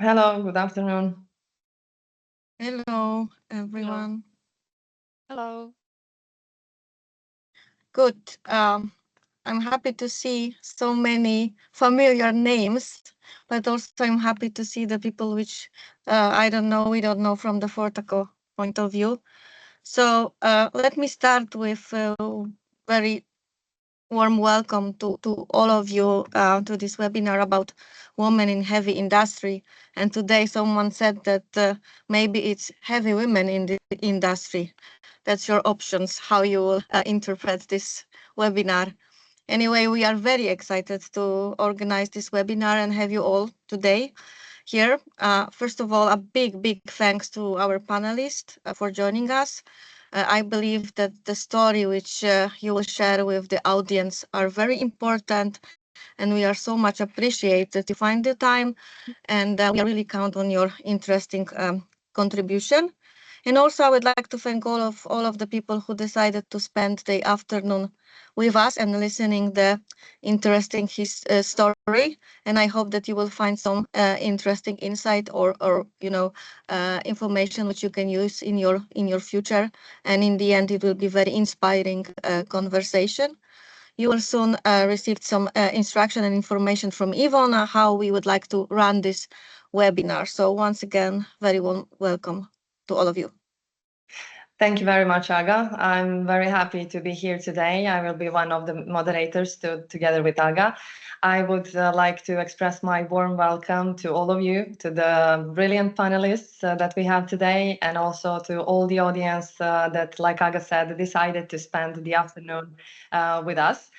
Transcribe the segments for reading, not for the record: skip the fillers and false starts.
Hello, good afternoon. Hello, everyone. Hello. Good. I'm happy to see so many familiar names, but also I'm happy to see the people which we don't know from the Fortaco point of view. So let me start with a very warm welcome to all of you to this webinar about women in heavy industry. And today someone said that maybe it's heavy women in the industry. That's your options, how you will interpret this webinar. Anyway, we are very excited to organize this webinar and have you all today here. First of all, a big thanks to our panelists for joining us. I believe that the story which you will share with the audience are very important, and we are so much appreciate that you find the time, and we really count on your interesting contribution. And also, I would like to thank all of the people who decided to spend the afternoon with us and listening the interesting story. And I hope that you will find some interesting insight or information which you can use in your future. And in the end, it will be very inspiring conversation. You will soon receive some instruction and information from Ivona how we would like to run this webinar. So once again, very warm welcome to all of you. Thank you very much, Aga. I'm very happy to be here today. I will be one of the moderators together with Aga. I would like to express my warm welcome to all of you, to the brilliant panelists that we have today, and also to all the audience that, like Aga said, decided to spend the afternoon with us.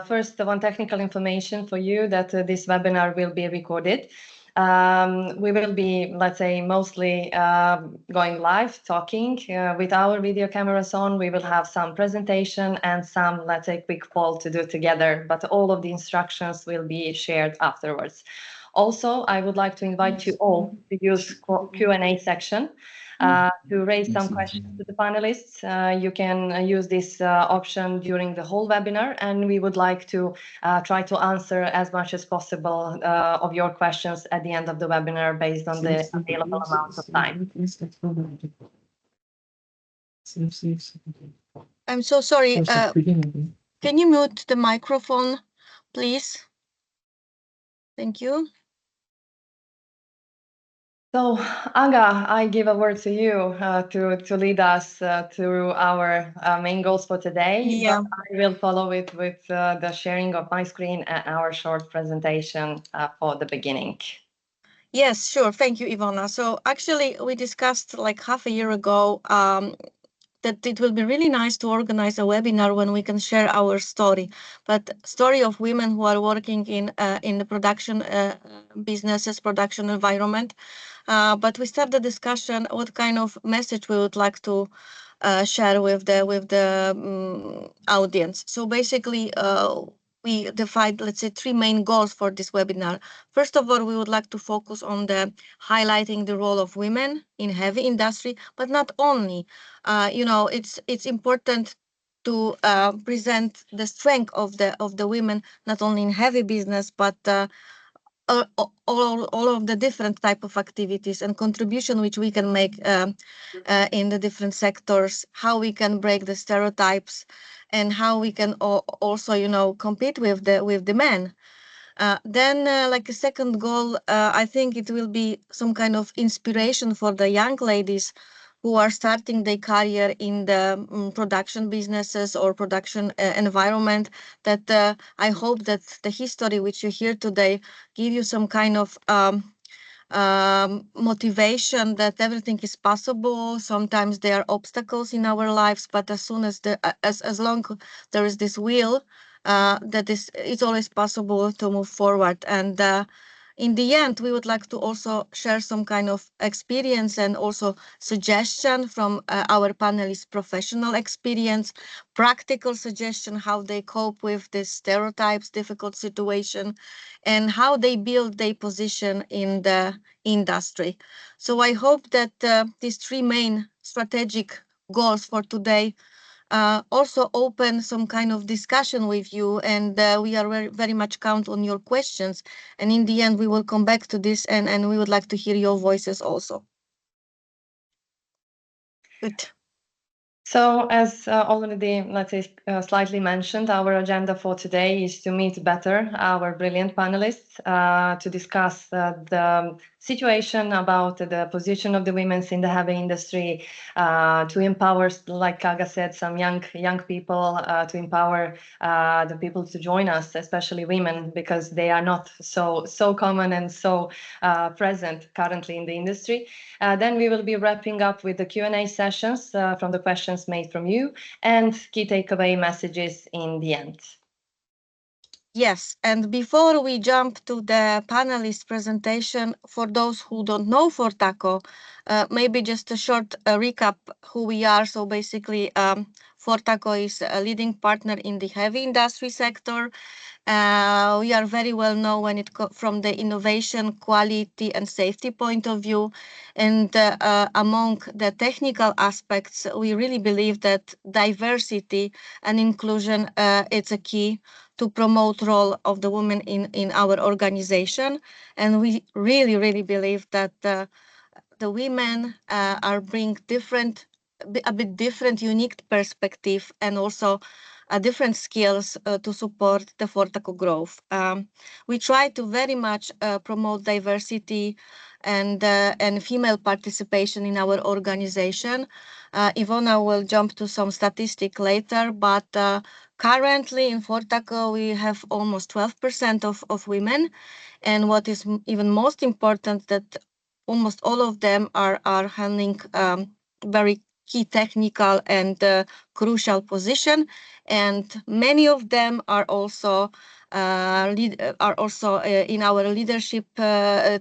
First, one technical information for you that this webinar will be recorded. We will be, let's say, mostly going live, talking with our video cameras on. We will have some presentation and some, let's say, quick poll to do together, but all of the instructions will be shared afterwards. Also, I would like to invite you all to use Q&A section to raise some questions to the panelists. You can use this option during the whole webinar, and we would like to try to answer as much as possible of your questions at the end of the webinar based on the available amount of time. I'm so sorry. Can you mute the microphone, please? Thank you. So, Aga, I give a word to you to lead us through our main goals for today. Yeah. But I will follow it with the sharing of my screen and our short presentation for the beginning. Yes, sure. Thank you, Ivona. So actually, we discussed like half a year ago that it will be really nice to organize a webinar when we can share our story, but story of women who are working in the production businesses, production environment. But we start the discussion what kind of message we would like to share with the audience. So basically, we defined, let's say, three main goals for this webinar. First of all, we would like to focus on the highlighting the role of women in heavy industry, but not only. It's important to present the strength of the women, not only in heavy business, but all of the different type of activities and contribution which we can make in the different sectors, how we can break the stereotypes, and how we can also compete with the men. Then like a second goal, I think it will be some kind of inspiration for the young ladies who are starting their career in the production businesses or production environment, that I hope that the history which you hear today give you some kind of motivation that everything is possible. Sometimes there are obstacles in our lives, but as soon as as long there is this will, it's always possible to move forward. And in the end, we would like to also share some kind of experience and also suggestion from our panelists' professional experience, practical suggestion how they cope with these stereotypes, difficult situation, and how they build their position in the industry. So I hope that these three main strategic goals for today also open some kind of discussion with you, and we are very, very much count on your questions. And in the end, we will come back to this, and we would like to hear your voices also. Good. So as already, let's say, slightly mentioned, our agenda for today is to meet better our brilliant panelists to discuss the situation about the position of the women in the heavy industry, to empower, like Aga said, some young people, to empower the people to join us, especially women, because they are not so common and so present currently in the industry. Then we will be wrapping up with the Q&A sessions from the questions made from you and key takeaway messages in the end. Yes, and before we jump to the panelist presentation, for those who don't know Fortaco, maybe just a short recap who we are. So basically, Fortaco is a leading partner in the heavy industry sector. We are very well known when it from the innovation, quality, and safety point of view. And among the technical aspects, we really believe that diversity and inclusion it's a key to promote role of the women in our organization. And we really believe that the women are bring a bit different, unique perspective, and also different skills to support the Fortaco growth. We try to very much promote diversity and female participation in our organization. Ivona will jump to some statistic later, but currently in Fortaco we have almost 12% of women, and what is even most important, that almost all of them are handling very key technical and crucial position, and many of them are also in our leadership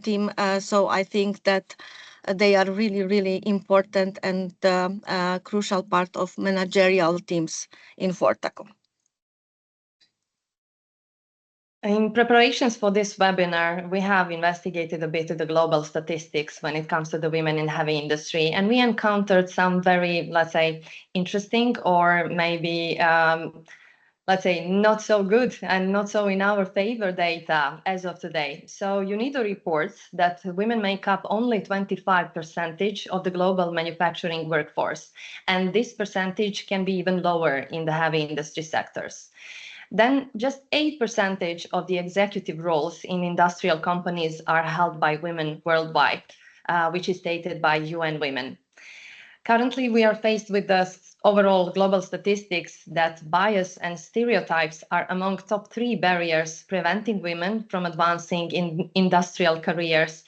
team. So I think that they are really important and crucial part of managerial teams in Fortaco. In preparations for this webinar, we have investigated a bit of the global statistics when it comes to the women in heavy industry, and we encountered some very, let's say, interesting or maybe, let's say, not so good and not so in our favor data as of today. So UNIDO reports that women make up only 25% of the global manufacturing workforce, and this percentage can be even lower in the heavy industry sectors. Then just 8% of the executive roles in industrial companies are held by women worldwide, which is stated by UN Women. Currently, we are faced with the overall global statistics that bias and stereotypes are among top 3 barriers preventing women from advancing in industrial careers,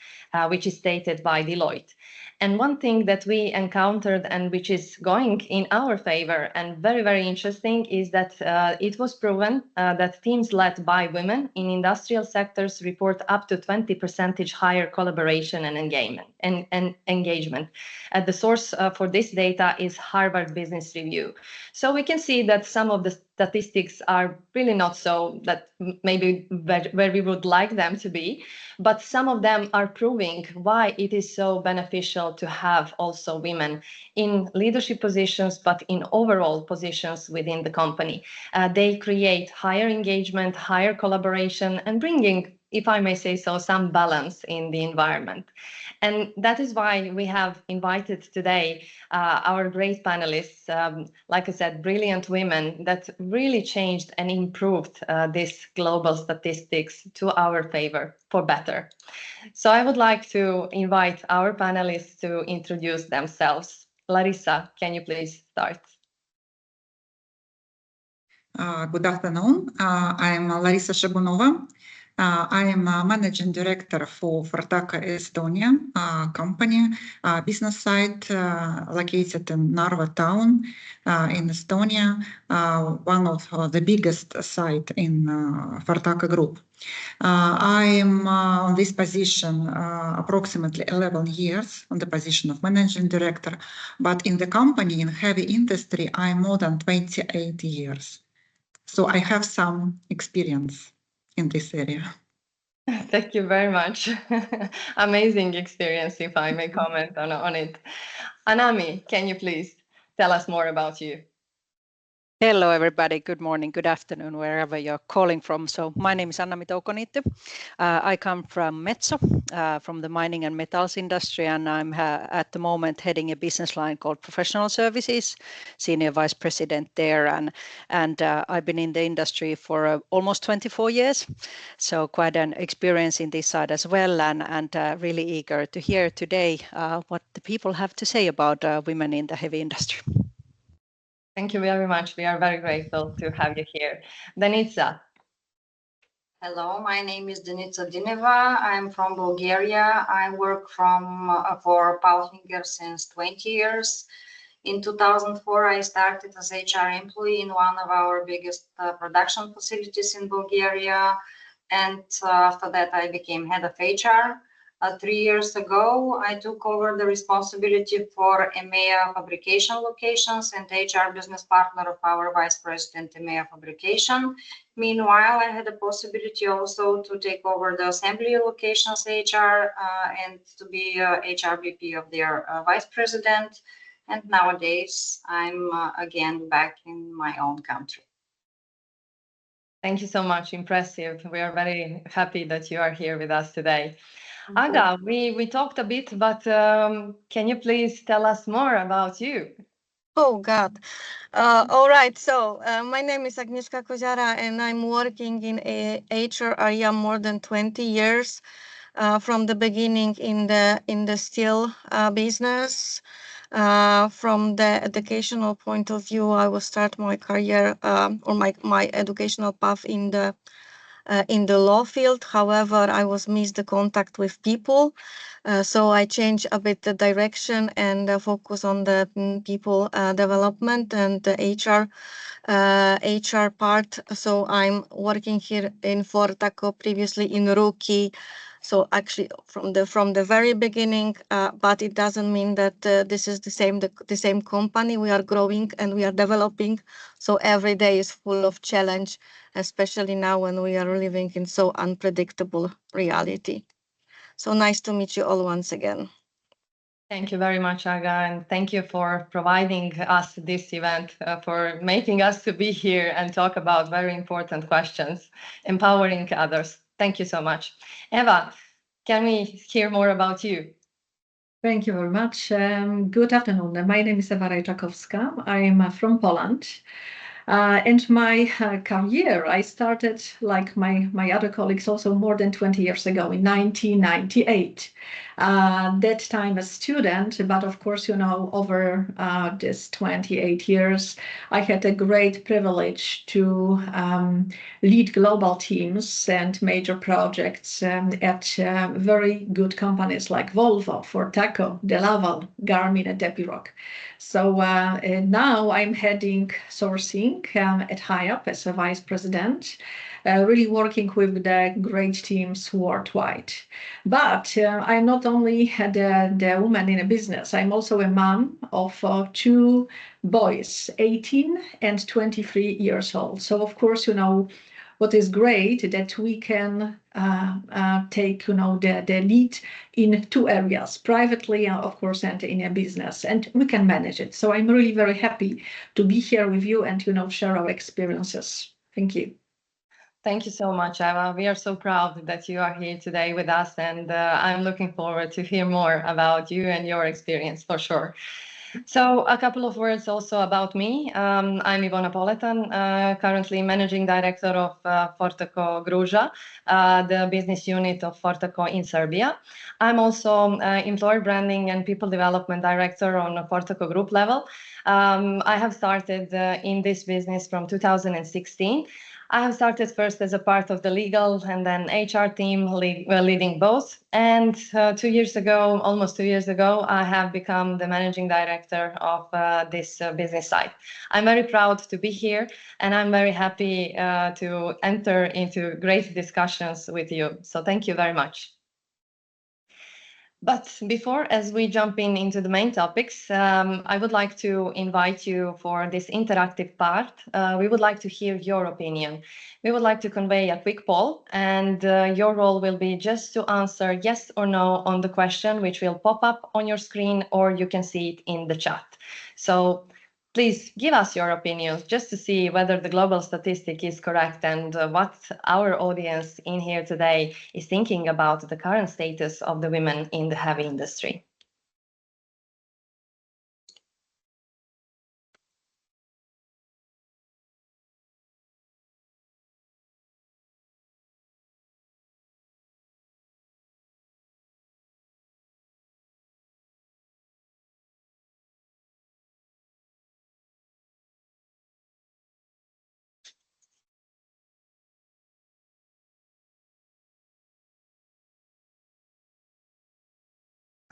which is stated by Deloitte. And one thing that we encountered and which is going in our favor and very interesting is that it was proven that teams led by women in industrial sectors report up to 20% higher collaboration and engagement. The source for this data is Harvard Business Review. So we can see that some of the statistics are really not so that maybe where we would like them to be, but some of them are proving why it is so beneficial to have also women in leadership positions, but in overall positions within the company. They create higher engagement, higher collaboration, and bringing, if I may say so, some balance in the environment. And that is why we have invited today our great panelists, like I said, brilliant women that really changed and improved this global statistics to our favor for better. So I would like to invite our panelists to introduce themselves. Larissa, can you please start? Good afternoon. I'm Larissa Shabunova. I am a managing director for Fortaco Estonia company, business site located in Narva town in Estonia, one of the biggest site in Fortaco group. I am on this position approximately 11 years on the position of managing director, but in the company in heavy industry, I'm more than 28 years. So I have some experience in this area. Thank you very much. Amazing experience, if I may comment on it. Annami, can you please tell us more about you? Hello, everybody. Good morning, good afternoon, wherever you're calling from. So my name is Annami Toukoniitty. I come from Metso, from the mining and metals industry, and I'm at the moment heading a business line called Professional Services, Senior Vice President there. And I've been in the industry for almost 24 years, so quite an experience in this side as well, and really eager to hear today what the people have to say about women in the heavy industry. Thank you very much. We are very grateful to have you here. Denitsa. Hello, my name is Denitsa Dineva. I'm from Bulgaria. I work for Palfinger since 20 years. In 2004, I started as HR employee in one of our biggest production facilities in Bulgaria. And after that, I became head of HR. 3 years ago, I took over the responsibility for EMEA Fabrication locations and HR business partner of our Vice President EMEA Fabrication. Meanwhile, I had the possibility also to take over the assembly locations HR and to be HR VP of their Vice President. And nowadays, I'm again back in my own country. Thank you so much. Impressive. We are very happy that you are here with us today. Aga, we talked a bit, but can you please tell us more about you? Oh, God. All right. So my name is Agnieszka Koziara, and I'm working in a HR area more than 20 years. From the beginning in the steel business. From the educational point of view, I will start my career or my educational path in the law field. However, I was missed the contact with people, so I changed a bit the direction and focus on the people development and the HR part. So I'm working here in Fortaco, previously in Rookie. So actually from the very beginning, but it doesn't mean that this is the same company. We are growing and we are developing. So every day is full of challenge, especially now when we are living in so unpredictable reality. So nice to meet you all once again. Thank you very much, Aga, and thank you for providing us this event, for making us to be here and talk about very important questions, empowering others. Thank you so much. Eva, can we hear more about you? Thank you very much. Good afternoon. My name is Ewa Rajczakowska. I'm from Poland. And my career, I started, like my other colleagues, also more than 20 years ago in 1998. That time a student, but of course, you know, over this 28 years, I had a great privilege to lead global teams and major projects at very good companies like Volvo, Fortaco, Delaval, Garmin, and Epiroc. So now I'm heading sourcing at HIAB as a vice president, really working with the great teams worldwide. But I'm not only the woman in a business, I'm also a mom of 2 boys, 18 and 23 years old. So of course, you know, what is great that we can take, you know, the lead in 2 areas, privately, of course, and in a business, and we can manage it. So I'm really very happy to be here with you and, you know, share our experiences. Thank you. Thank you so much, Eva. We are so proud that you are here today with us, and I'm looking forward to hear more about you and your experience for sure. So a couple of words also about me. I'm Ivona Poletan, currently Managing Director of Fortaco Gruza, the business unit of Fortaco in Serbia. I'm also Employer Branding and People Development Director on a Fortaco Group level. I have started in this business from 2016. I have started first as a part of the legal and then HR team, leading both. And 2 years ago, almost 2 years ago, I have become the managing director of this business side. I'm very proud to be here, and I'm very happy to enter into great discussions with you. So thank you very much. But before, as we jump into the main topics, I would like to invite you for this interactive part. We would like to hear your opinion. We would like to convey a quick poll, and your role will be just to answer yes or no on the question, which will pop up on your screen, or you can see it in the chat. So Please give us your opinions just to see whether the global statistic is correct and what our audience in here today is thinking about the current status of the women in the heavy industry.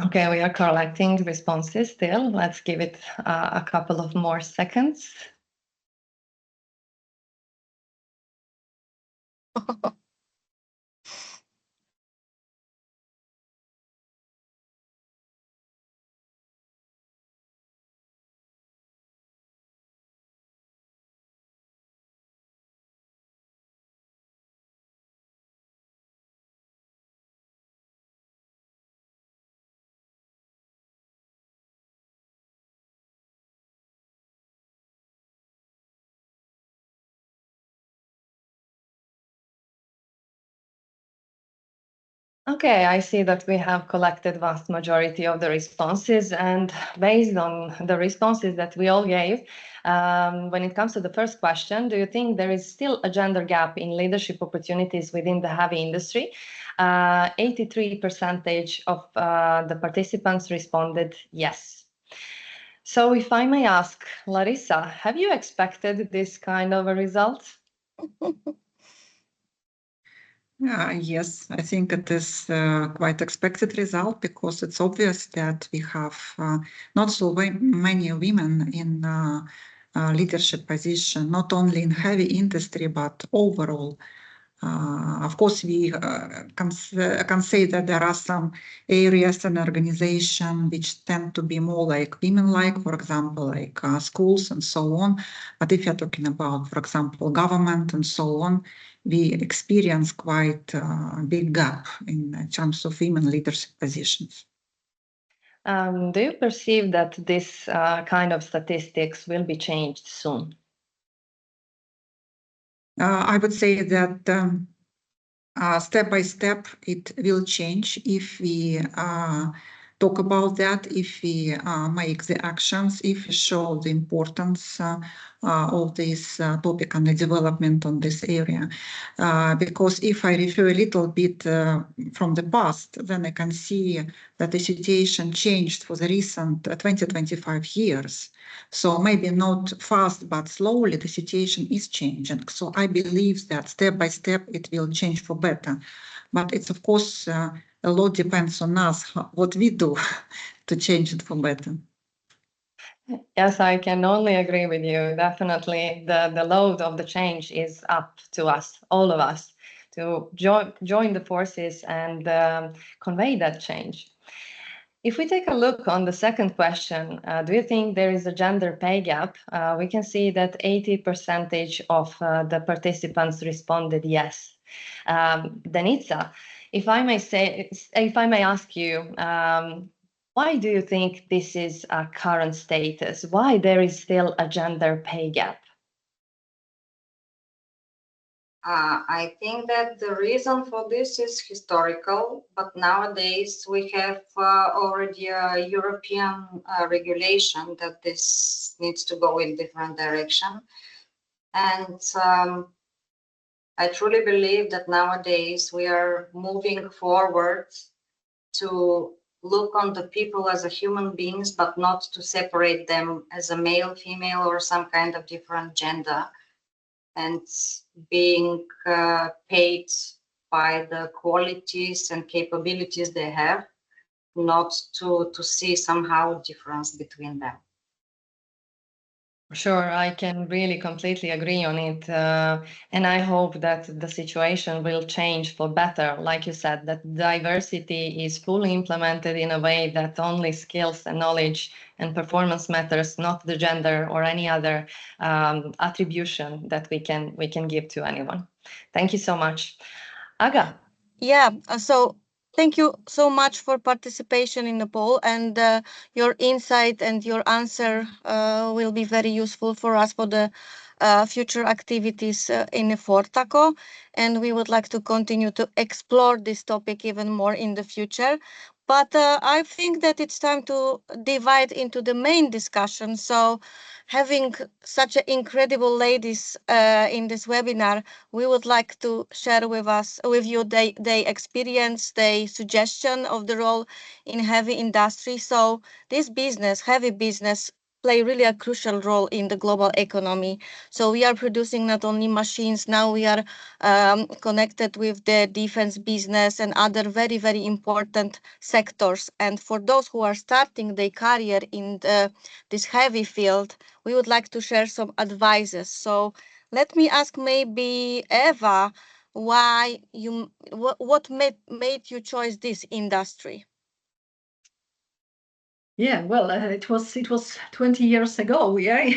Okay, we are collecting responses still. Let's give it a couple of more seconds. Okay, I see that we have collected vast majority of the responses, and based on the responses that we all gave, when it comes to the first question, do you think there is still a gender gap in leadership opportunities within the heavy industry? 83% of the participants responded yes. So if I may ask, Larissa, have you expected this kind of a result? Yes, I think it is quite expected result because it's obvious that we have not so many women in leadership position, not only in heavy industry, but overall. Of course, we can say that there are some areas and organization which tend to be more like women-like, for example, like schools and so on. But if you're talking about, for example, government and so on, we experience quite a big gap in terms of women leadership positions. Do you perceive that this kind of statistics will be changed soon? I would say that step by step it will change if we talk about that, if we make the actions, if we show the importance of this topic and the development on this area. Because if I refer a little bit from the past, then I can see that the situation changed for the recent 20-25 years. So maybe not fast, but slowly the situation is changing. So I believe that step by step it will change for better. But it's of course a lot depends on us, what we do to change it for better. Yes, I can only agree with you. Definitely the load of the change is up to us, all of us, to join the forces and convey that change. If we take a look on the second question, do you think there is a gender pay gap? We can see that 80% of the participants responded yes. Denitsa, if I may ask you, why do you think this is a current status? Why there is still a gender pay gap? I think that the reason for this is historical, but nowadays we have already a European regulation that this needs to go in different direction. And I truly believe that nowadays we are moving forward to look on the people as a human beings, but not to separate them as a male, female, or some kind of different gender, and being paid by the qualities and capabilities they have, not to see somehow difference between them. Sure, I can really completely agree on it. And I hope that the situation will change for better. Like you said, that diversity is fully implemented in a way that only skills and knowledge and performance matters, not the gender or any other attribution that we can give to anyone. Thank you so much. Aga. Yeah, so Thank you so much for participation in the poll, and your insight and your answer will be very useful for us for the future activities in Fortaco, and we would like to continue to explore this topic even more in the future. But I think that it's time to divide into the main discussion. So having such incredible ladies in this webinar, we would like to share with you their experience, their suggestion of the role in heavy industry. So this business, heavy business, play really a crucial role in the global economy. So we are producing not only machines, now we are connected with the defense business and other very, very important sectors. And for those who are starting their career in this heavy field, we would like to share some advices. So let me ask maybe Eva, what made you choose this industry? Yeah, well, it was 20 years ago, yeah,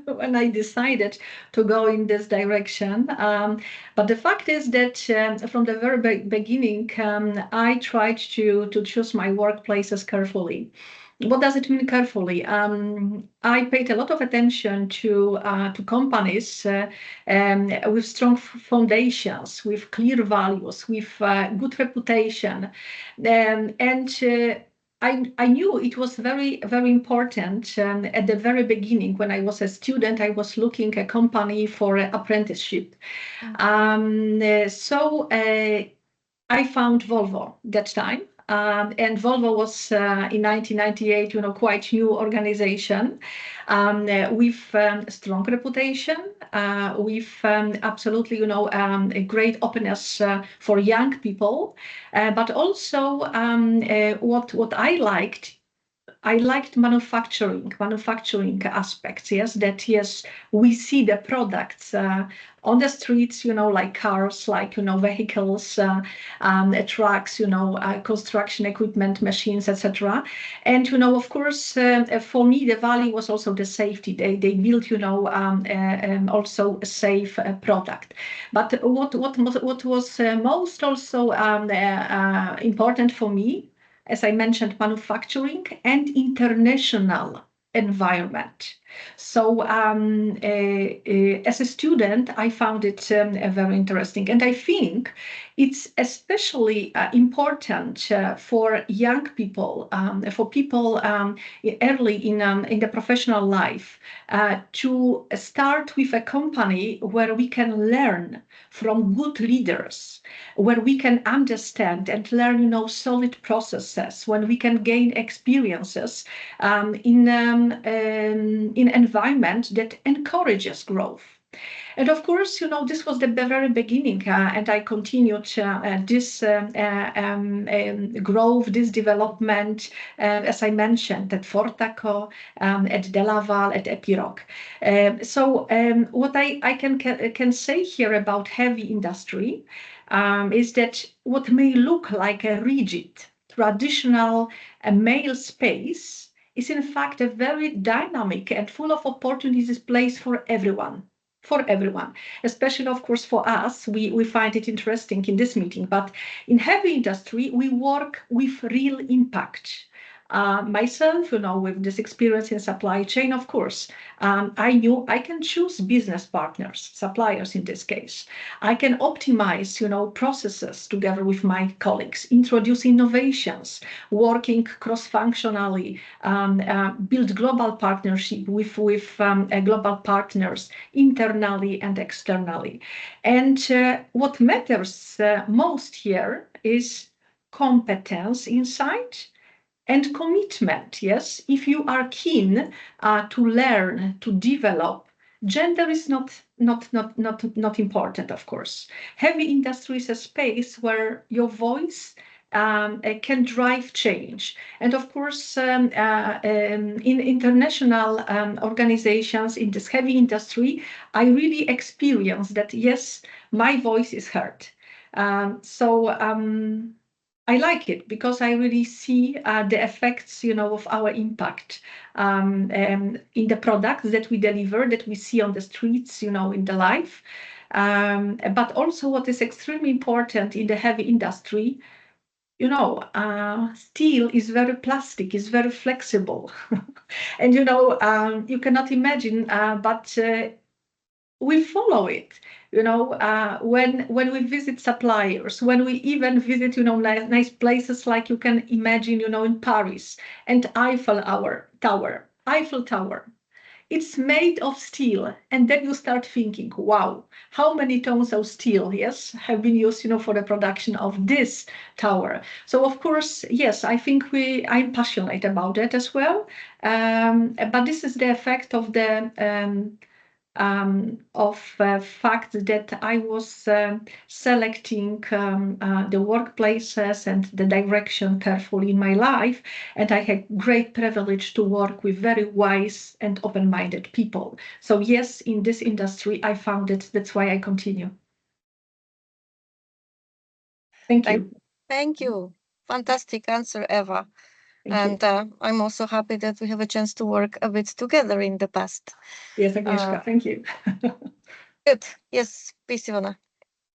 when I decided to go in this direction. But the fact is that from the very beginning, I tried to choose my workplaces carefully. What does it mean carefully? I paid a lot of attention to companies with strong foundations, with clear values, with good reputation, and I knew it was very, very important at the very beginning. When I was a student, I was looking a company for an apprenticeship. So I found Volvo that time. And Volvo was in 1998, quite new organization with strong reputation, with absolutely, a great openness for young people, but also what I liked manufacturing aspects. Yes, we see the products on the streets, like cars, like, vehicles, trucks, construction equipment, machines, etc. And, of course, for me, the value was also the safety. They built, also a safe product. But what was most also important for me, as I mentioned, manufacturing and international environment. So as a student, I found it very interesting. And I think it's especially important for young people, for people early in the professional life, to start with a company where we can learn from good leaders, where we can understand and learn, solid processes, when we can gain experiences in environment that encourages growth. And of course, this was the very beginning, and I continued this growth, this development, as I mentioned, at Fortaco, at Delaval, at Epiroc. So what I can say here about heavy industry is that what may look like a rigid, traditional male space is in fact a very dynamic and full of opportunities place for everyone. Especially, of course, for us, we find it interesting in this meeting, but in heavy industry, we work with real impact. Myself, with this experience in supply chain, of course, I knew I can choose business partners, suppliers in this case. I can optimize, processes together with my colleagues, introduce innovations, working cross-functionally, build global partnership with global partners internally and externally. And what matters most here is competence inside and commitment. Yes, if you are keen to learn, to develop, gender is not important, of course. Heavy industry is a space where your voice can drive change. And of course, in international organizations in this heavy industry, I really experienced that, yes, my voice is heard. I like it because I really see the effects, of our impact in the products that we deliver, that we see on the streets, in the life. But also what is extremely important in the heavy industry, steel is very plastic, is very flexible. And, you cannot imagine, but we follow it. When we visit suppliers, when we even visit, nice places like you can imagine, in Paris, and Eiffel Tower. It's made of steel, and then you start thinking, wow, how many tons of steel, yes, have been used, for the production of this tower. So of course, yes, I think I'm passionate about it as well. But this is the effect of the fact that I was selecting the workplaces and the direction carefully in my life, and I had great privilege to work with very wise and open-minded people. So yes, in this industry, I found it. That's why I continue. Thank you. Thank you. Fantastic answer, Eva. Thank you. I'm also happy that we have a chance to work a bit together in the past. Yes, Agnieszka, thank you. Good. Yes, please, Ivona.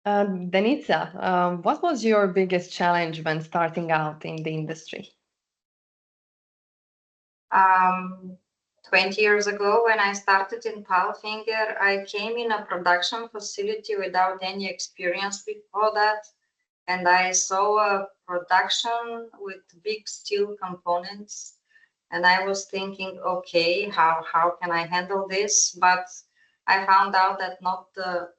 Denitsa, what was your biggest challenge when starting out in the industry? 20 years ago, when I started in Palfinger, I came in a production facility without any experience before that. And I saw a production with big steel components. And I was thinking, okay, how can I handle this? But I found out that not the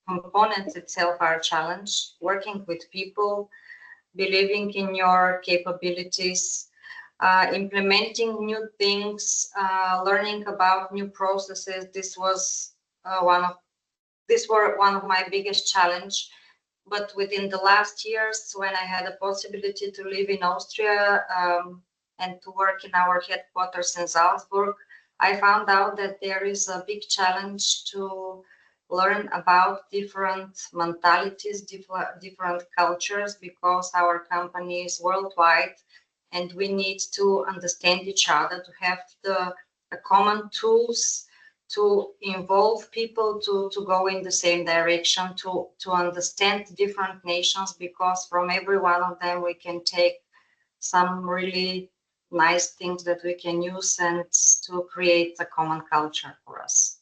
components itself are a challenge. Working with people, believing in your capabilities, implementing new things, learning about new processes. This was one of my biggest challenge. But within the last years, when I had the possibility to live in Austria and to work in our headquarters in Salzburg, I found out that there is a big challenge to learn about different mentalities, different cultures, because our company is worldwide and we need to understand each other, to have the common tools to involve people to go in the same direction, to understand different nations, because from every one of them we can take some really nice things that we can use and to create a common culture for us.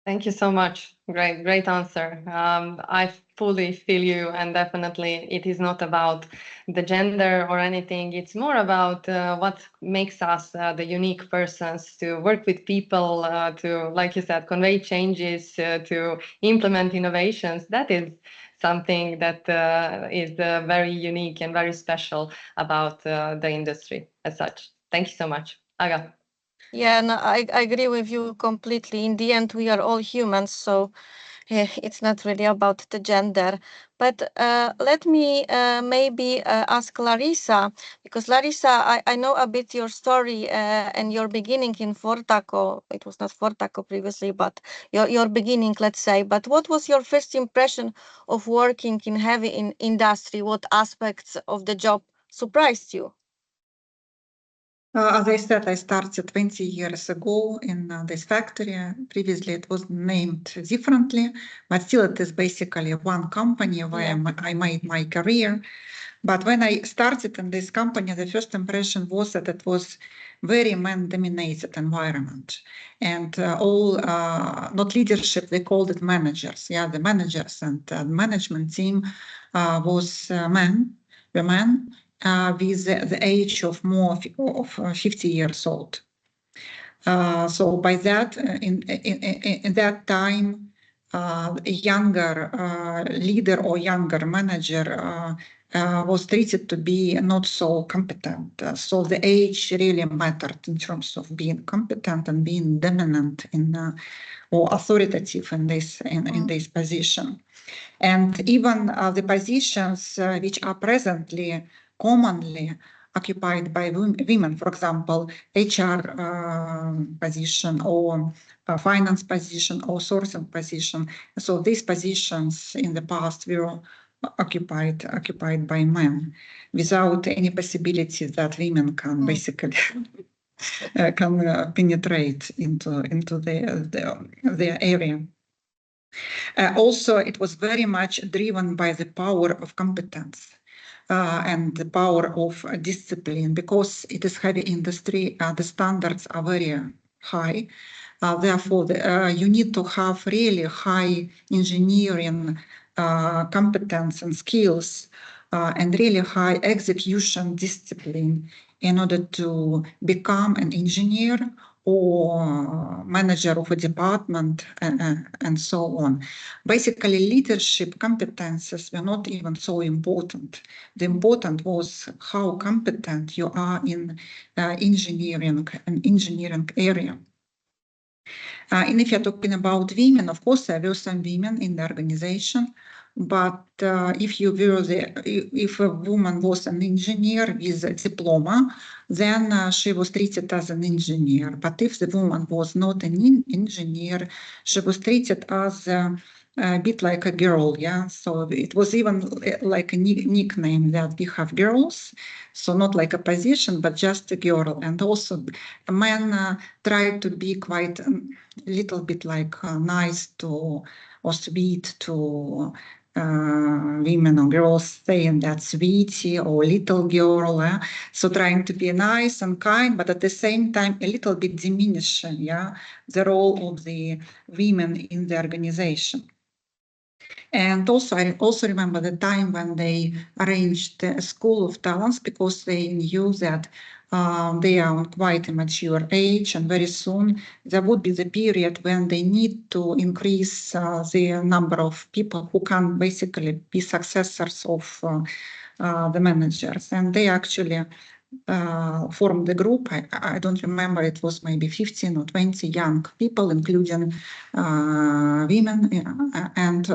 Thank you so much. Great answer. I fully feel you, and definitely it is not about the gender or anything. It's more about what makes us the unique persons to work with people, to, like you said, convey changes, to implement innovations. That is something that is very unique and very special about the industry as such. Thank you so much. Aga. Yeah, no, I agree with you completely. In the end, we are all humans, so it's not really about the gender. But let me maybe ask Larissa, because Larissa, I know a bit your story and your beginning in Fortaco. It was not Fortaco previously, but your beginning, let's say. But what was your first impression of working in heavy industry? What aspects of the job surprised you? As I said, I started 20 years ago in this factory. Previously, it was named differently, but still it is basically one company where I made my career. But when I started in this company, the first impression was that it was very man-dominated environment. And all, not leadership, they called it managers. Yeah, the managers and the management team was women. With the age of more of 50 years old. So by that, in that time, a younger leader or younger manager was treated to be not so competent. So the age really mattered in terms of being competent and being dominant in or authoritative in this position. And even the positions which are presently commonly occupied by women, for example, HR position or finance position or sourcing position. So these positions in the past were occupied by men, without any possibility that women can basically can penetrate into their area. Also, it was very much driven by the power of competence and the power of discipline, because it is heavy industry. The standards are very high. Therefore, you need to have really high engineering competence and skills and really high execution discipline in order to become an engineer or manager of a department and so on. Basically, leadership competences were not even so important. The important was how competent you are in engineering area. And if you're talking about women, of course, there were some women in the organization, but if a woman was an engineer with a diploma, then she was treated as an engineer. But if the woman was not an engineer, she was treated as a bit like a girl, yeah. So it was even like a nickname that we have girls. So not like a position, but just a girl. And also a man tried to be quite a little bit like nice to or sweet to women or girls, saying that sweetie or little girl. So trying to be nice and kind, but at the same time a little bit diminishing, yeah, the role of the women in the organization. And also, I also remember the time when they arranged a school of talents, because they knew that they are on quite a mature age, and very soon there would be the period when they need to increase the number of people who can basically be successors of the managers. And they actually formed the group. I don't remember, it was maybe 15 or 20 young people, including women, and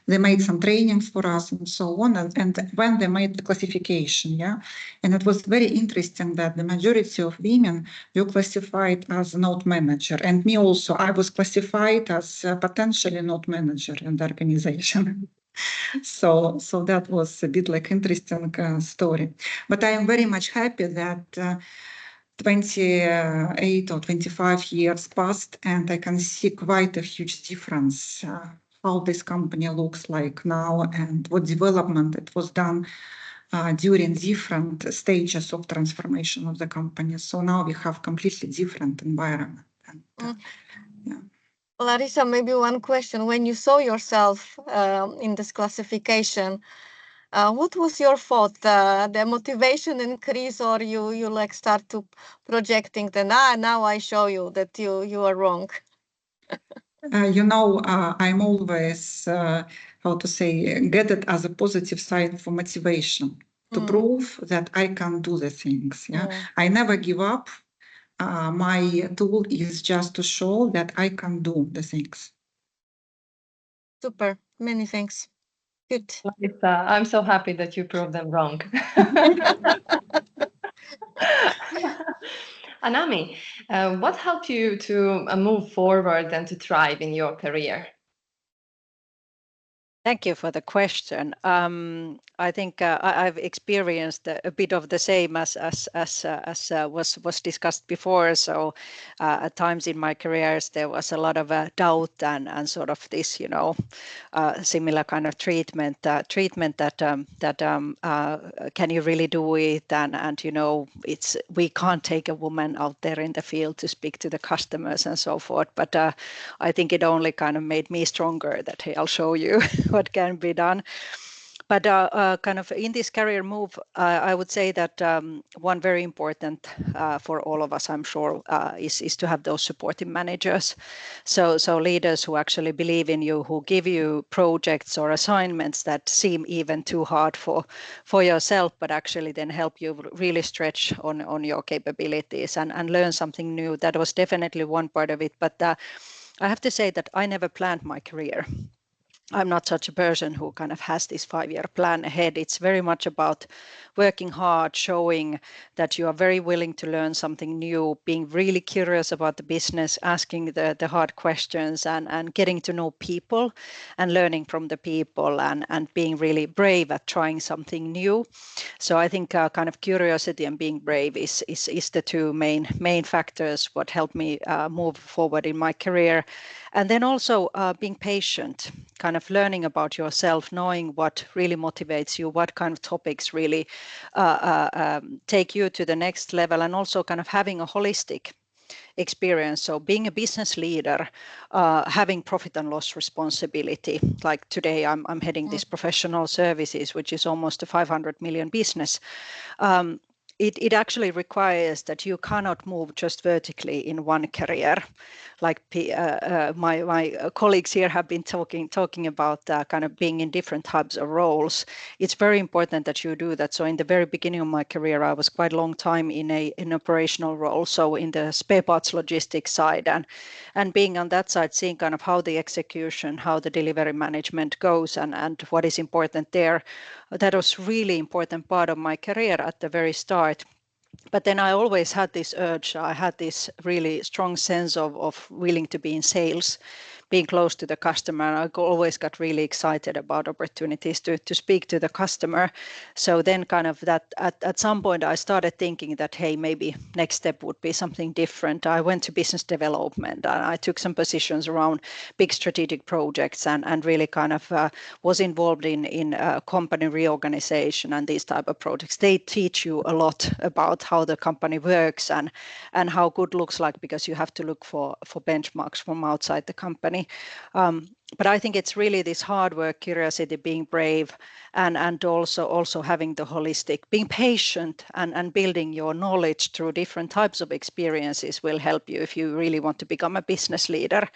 they made some trainings for us and so on. And when they made the classification, yeah, and it was very interesting that the majority of women were classified as not manager, and me also, I was classified as potentially not manager in the organization. So that was a bit like interesting story. But I am very much happy that 28 or 25 years passed, and I can see quite a huge difference how this company looks like now and what development it was done during different stages of transformation of the company. So now we have completely different environment. And, yeah. Larissa, maybe one question. When you saw yourself in this classification, what was your thought? The motivation increase, or you like start to projecting that now I show you that you are wrong? I'm always, how to say, get it as a positive side for motivation to prove that I can do the things. Yeah, I never give up. My tool is just to show that I can do the things. Super. Many thanks. Good. Larissa, I'm so happy that you proved them wrong. Annami, what helped you to move forward and to thrive in your career? Thank you for the question. I think I've experienced a bit of the same as was discussed before. So at times in my careers there was a lot of doubt and sort of this, similar kind of treatment that can you really do it, and we can't take a woman out there in the field to speak to the customers and so forth. But I think it only kind of made me stronger that, hey, I'll show you what can be done. But kind of in this career move, I would say that one very important for all of us, I'm sure, is to have those supportive managers. So leaders who actually believe in you, who give you projects or assignments that seem even too hard for yourself, but actually then help you really stretch on your capabilities and learn something new. That was definitely one part of it. But I have to say that I never planned my career. I'm not such a person who kind of has this 5-year plan ahead. It's very much about working hard, showing that you are very willing to learn something new, being really curious about the business, asking the hard questions, and getting to know people and learning from the people, and being really brave at trying something new. So I think kind of curiosity and being brave is the two main factors what helped me move forward in my career. And then also being patient, kind of learning about yourself, knowing what really motivates you, what kind of topics really take you to the next level, and also kind of having a holistic experience. So being a business leader, having profit and loss responsibility, like today I'm heading this professional services, which is almost a 500 million business. It actually requires that you cannot move just vertically in one career. Like my colleagues here have been talking about kind of being in different types of roles. It's very important that you do that. So in the very beginning of my career, I was quite a long time in an operational role. So in the spare parts logistics side and being on that side, seeing kind of how the execution, how the delivery management goes and what is important there. That was really important part of my career at the very start. But then I always had this urge, I had this really strong sense of willing to be in sales, being close to the customer. I always got really excited about opportunities to speak to the customer. So then kind of that at some point I started thinking that, hey, maybe next step would be something different. I went to business development and I took some positions around big strategic projects and really kind of was involved in company reorganization and these type of projects. They teach you a lot about how the company works and how good looks like, because you have to look for benchmarks from outside the company. But I think it's really this hard work, curiosity, being brave, and also having the holistic, being patient and building your knowledge through different types of experiences will help you if you really want to become a business leader.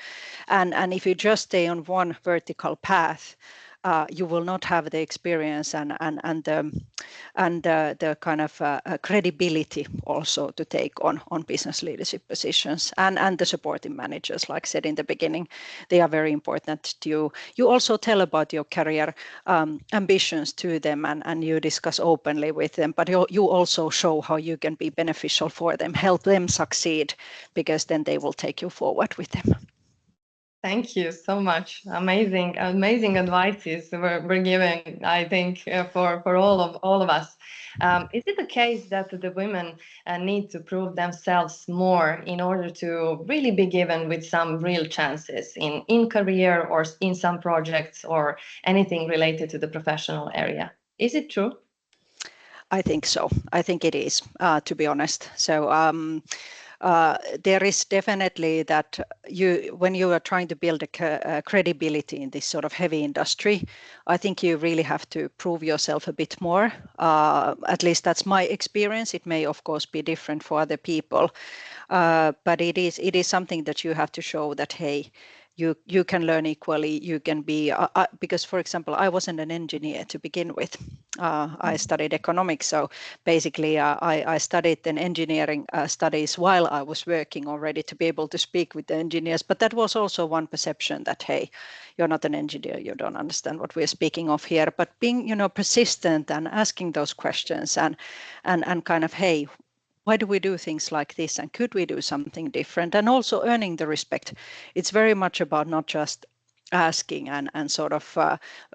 And if you just stay on one vertical path, you will not have the experience and the kind of credibility also to take on business leadership positions and the supporting managers, like I said in the beginning, they are very important to you. You also tell about your career ambitions to them and you discuss openly with them, but you also show how you can be beneficial for them, help them succeed, because then they will take you forward with them. Thank you so much. Amazing advices were given, I think, for all of us. Is it the case that the women need to prove themselves more in order to really be given with some real chances in career or in some projects or anything related to the professional area? Is it true? I think so. I think it is, to be honest. So there is definitely that when you are trying to build a credibility in this sort of heavy industry, I think you really have to prove yourself a bit more. At least that's my experience. It may, of course, be different for other people, but it is something that you have to show that, hey, you can learn equally. You can be because, for example, I wasn't an engineer to begin with. I studied economics, so basically I studied an engineering studies while I was working already to be able to speak with the engineers. But that was also one perception that, hey, you're not an engineer, you don't understand what we're speaking of here. But being, persistent and asking those questions and kind of, hey, why do we do things like this? And could we do something different? And also earning the respect. It's very much about not just asking and sort of,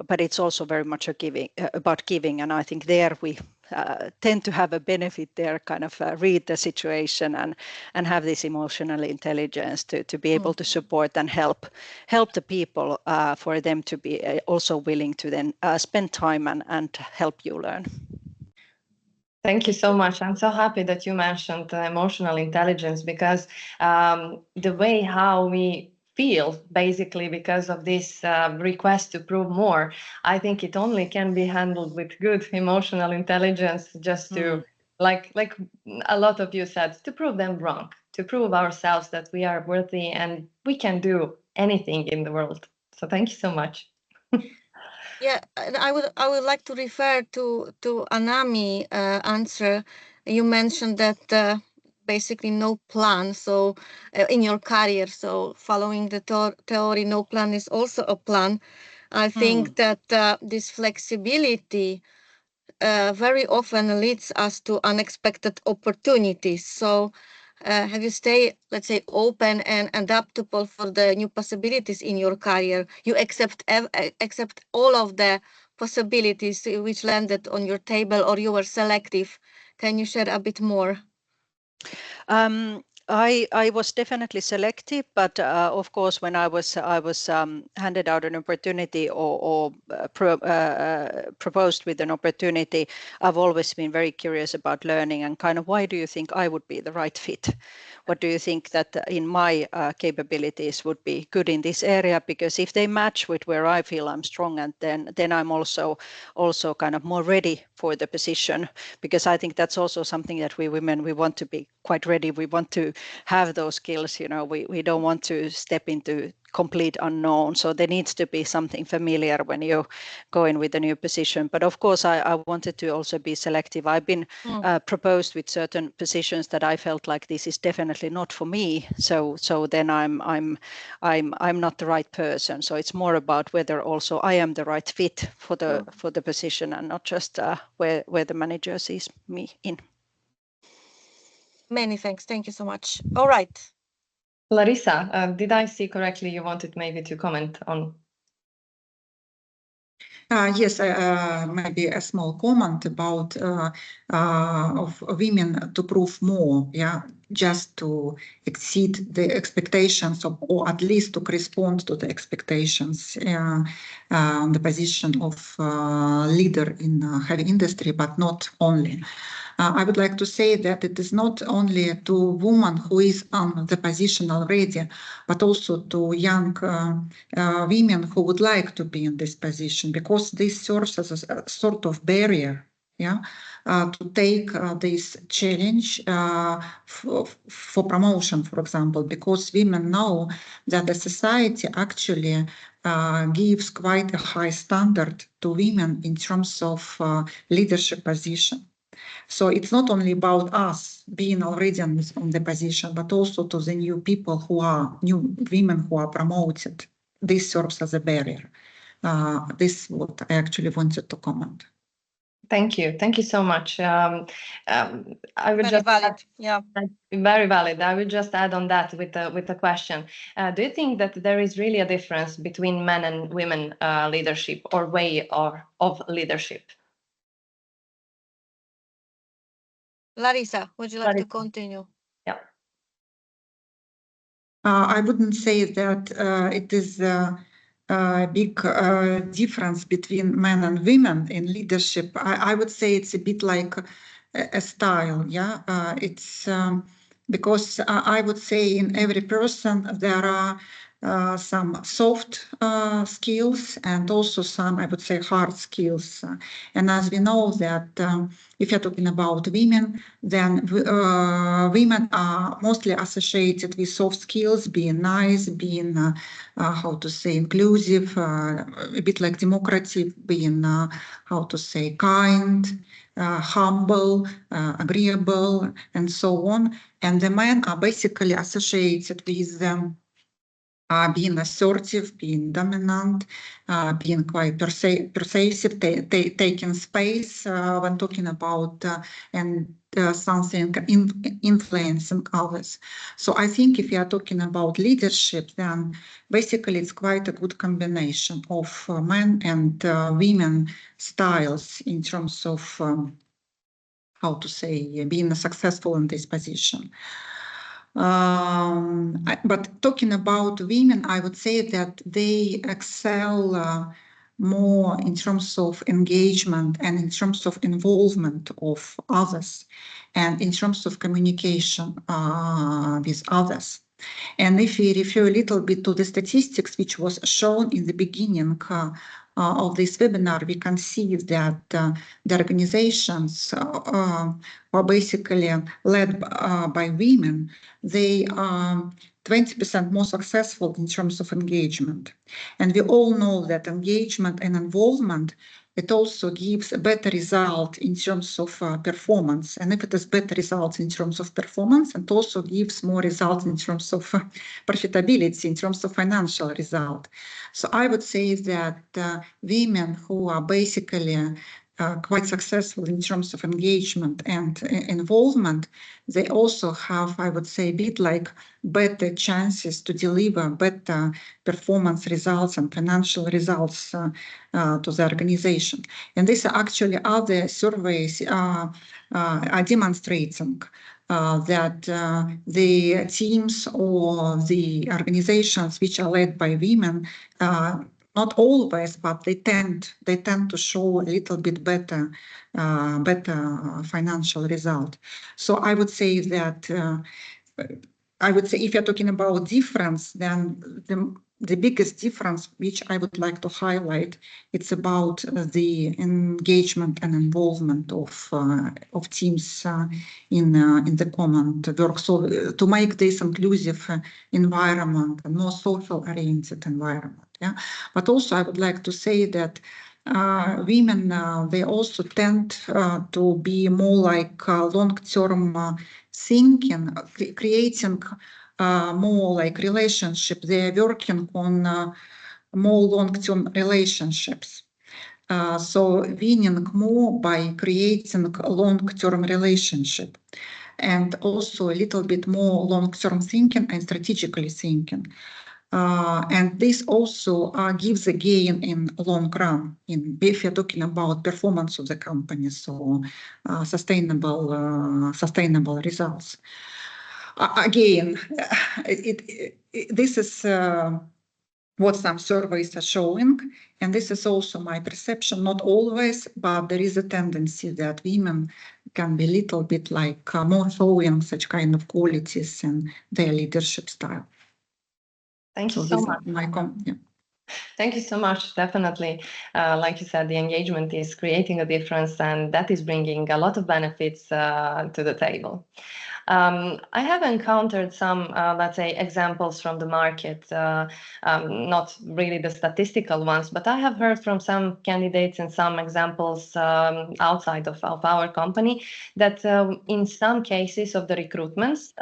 but it's also very much about giving. And I think there we tend to have a benefit there, kind of read the situation and have this emotional intelligence to be able to support and help the people for them to be also willing to then spend time and help you learn. Thank you so much. I'm so happy that you mentioned emotional intelligence, because the way how we feel basically because of this request to prove more, I think it only can be handled with good emotional intelligence, just to, like a lot of you said, to prove them wrong, to prove ourselves that we are worthy and we can do anything in the world. So thank you so much. Yeah, I would like to refer to Annami answer. You mentioned that basically no plan. So in your career, so following the theory, no plan is also a plan. I think that this flexibility very often leads us to unexpected opportunities. So have you stay, let's say, open and adaptable for the new possibilities in your career? You accept all of the possibilities which landed on your table, or you were selective? Can you share a bit more? I was definitely selective, but of course, when I was handed out an opportunity or proposed with an opportunity, I've always been very curious about learning and kind of, why do you think I would be the right fit? What do you think that in my capabilities would be good in this area? Because if they match with where I feel I'm strong, and then I'm also kind of more ready for the position. Because I think that's also something that we women, we want to be quite ready. We want to have those skills. You know, we don't want to step into complete unknown. So there needs to be something familiar when you go in with a new position. But of course, I wanted to also be selective. I've been proposed with certain positions that I felt like this is definitely not for me. So then I'm not the right person. So it's more about whether also I am the right fit for the position, and not just where the manager sees me in. Many thanks. Thank you so much. All right. Larissa, did I see correctly? You wanted maybe to comment on. Yes, maybe a small comment about of women to prove more, yeah, just to exceed the expectations of, or at least to correspond to the expectations on the position of leader in heavy industry, but not only. I would like to say that it is not only to women who is on the position already, but also to young women who would like to be in this position, because this serves as a sort of barrier, yeah, to take this challenge for promotion, for example, because women know that the society actually gives quite a high standard to women in terms of leadership position. So it's not only about us being already on the position, but also to the new people who are new women who are promoted. This serves as a barrier. This is what I actually wanted to comment. Thank you. Thank you so much. I would Very just valid. Yeah. very valid. I would just add on that with the question. Do you think that there is really a difference between men and women leadership or way of leadership? Larissa, would you like to continue? Yeah. I wouldn't say that it is a big difference between men and women in leadership. I would say it's a bit like a style, yeah. It's because I would say in every person there are some soft skills and also some, I would say, hard skills. And as we know that if you're talking about women, then women are mostly associated with soft skills, being nice, being, how to say, inclusive, a bit like democratic, being, how to say, kind, humble, agreeable, and so on. And the men are basically associated with them. Being assertive, being dominant, being quite persuasive, taking space when talking about and something influencing others. So I think if you are talking about leadership, then basically it's quite a good combination of men and women styles in terms of how to say, being successful in this position. But talking about women, I would say that they excel more in terms of engagement and in terms of involvement of others and in terms of communication with others. And if we refer a little bit to the statistics which was shown in the beginning of this webinar, we can see that the organizations are basically led by women. They are 20% more successful in terms of engagement. And we all know that engagement and involvement, it also gives a better result in terms of performance. And if it is better results in terms of performance, it also gives more results in terms of profitability, in terms of financial result. So I would say that women who are basically quite successful in terms of engagement and involvement, they also have, I would say, a bit like better chances to deliver better performance results and financial results to the organization. And these are actually other surveys are demonstrating that the teams or the organizations which are led by women, not always, but they tend to show a little bit better financial result. So I would say that if you're talking about difference, then the biggest difference which I would like to highlight, it's about the engagement and involvement of teams in the common work. So to make this inclusive environment and more social-oriented environment. Yeah, but also I would like to say that women they also tend to be more like long-term thinking, creating more like relationship. They are working on more long-term relationships. So winning more by creating a long-term relationship, and also a little bit more long-term thinking and strategically thinking. And this also gives a gain in long run if you're talking about performance of the company, so sustainable results. Again, this is what some surveys are showing, and this is also my perception, not always, but there is a tendency that women can be a little bit like more showing such kind of qualities in their leadership style. Thank you so much. Yeah. Thank you so much. Definitely, like you said, the engagement is creating a difference, and that is bringing a lot of benefits to the table. I have encountered some, let's say, examples from the market, not really the statistical ones, but I have heard from some candidates and some examples outside of our company that in some cases of the recruitments,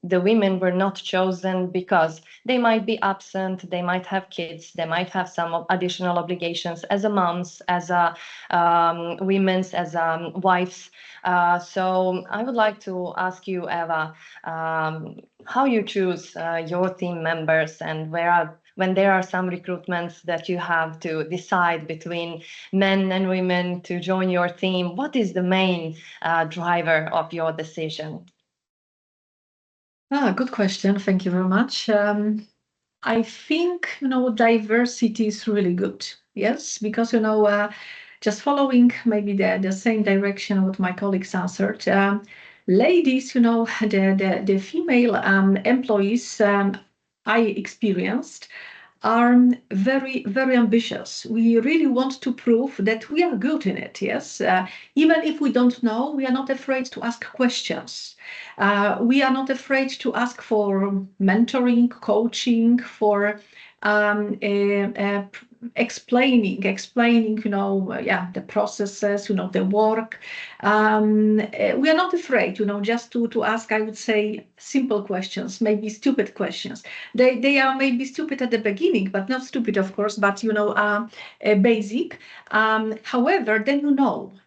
the women were not chosen because they might be absent, they might have kids, they might have some additional obligations as a moms, as a women's, as wives. So I would like to ask you, Eva, how you choose your team members, and when there are some recruitments that you have to decide between men and women to join your team, what is the main driver of your decision? Good question. Thank you very much. I think, diversity is really good. Yes, because, just following maybe the same direction what my colleagues answered. Ladies, the female employees I experienced are very, very ambitious. We really want to prove that we are good in it, yes? Even if we don't know, we are not afraid to ask questions. We are not afraid to ask for mentoring, coaching, for explaining, the processes, the work. We are not afraid, just to ask, I would say, simple questions, maybe stupid questions. They are maybe stupid at the beginning, but not stupid, of course, but, basic. However, then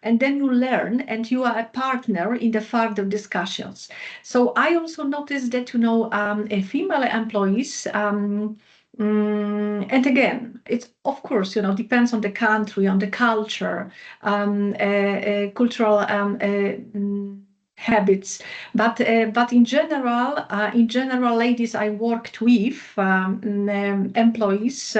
and then you learn, and you are a partner in the further discussions. So I also noticed that, female employees, and again, it's of course, depends on the country, on the culture, cultural habits, but in general, ladies I worked with, employees,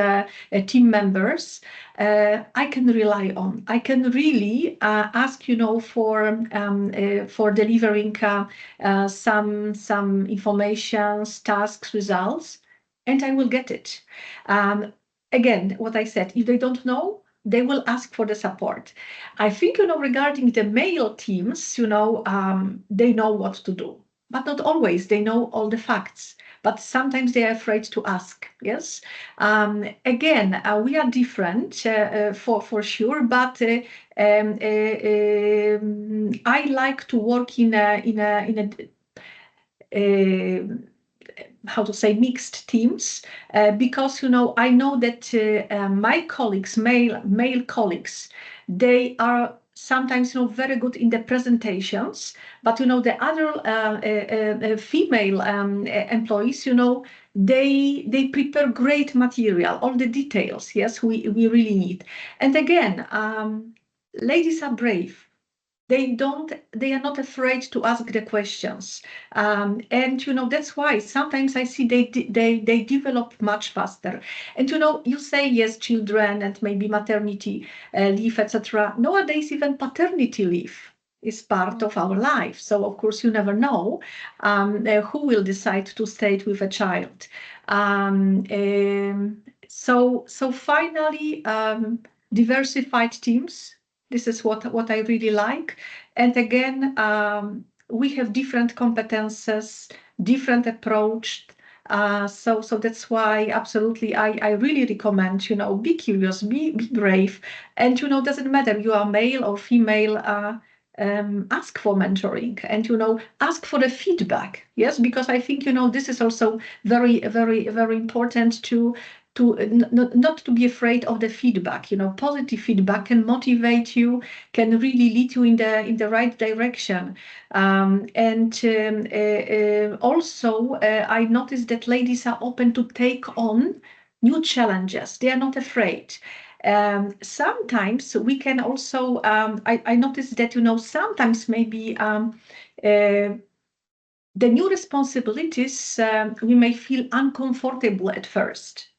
team members, I can rely on. I can really ask, for delivering some information, tasks, results. And I will get it. Again, what I said, if they don't know, they will ask for the support. I think, regarding the male teams, they know what to do, but not always. They know all the facts, but sometimes they are afraid to ask. Yes. Again, we are different for sure, but I like to work in a how to say, mixed teams, because, I know that my colleagues, male colleagues, they are sometimes, very good in the presentations, but, the other female employees, they prepare great material, all the details, yes, we really need. And again, ladies are brave. They are not afraid to ask the questions. And, that's why sometimes I see they develop much faster. And, you say, yes, children and maybe maternity leave, etc. Nowadays, even paternity leave is part of our life. So, of course, you never know who will decide to stay with a child. So finally, diversified teams. This is what I really like. And again, we have different competences, different approach. So that's why absolutely I really recommend, be curious, be brave. And, doesn't matter you are male or female, ask for mentoring and, ask for the feedback. Yes, because I think, this is also very, very, very important to not to be afraid of the feedback. Positive feedback can motivate you, can really lead you in the right direction. Also, I noticed that ladies are open to take on new challenges. They are not afraid. Sometimes we can also, I noticed that, sometimes maybe the new responsibilities, we may feel uncomfortable at first.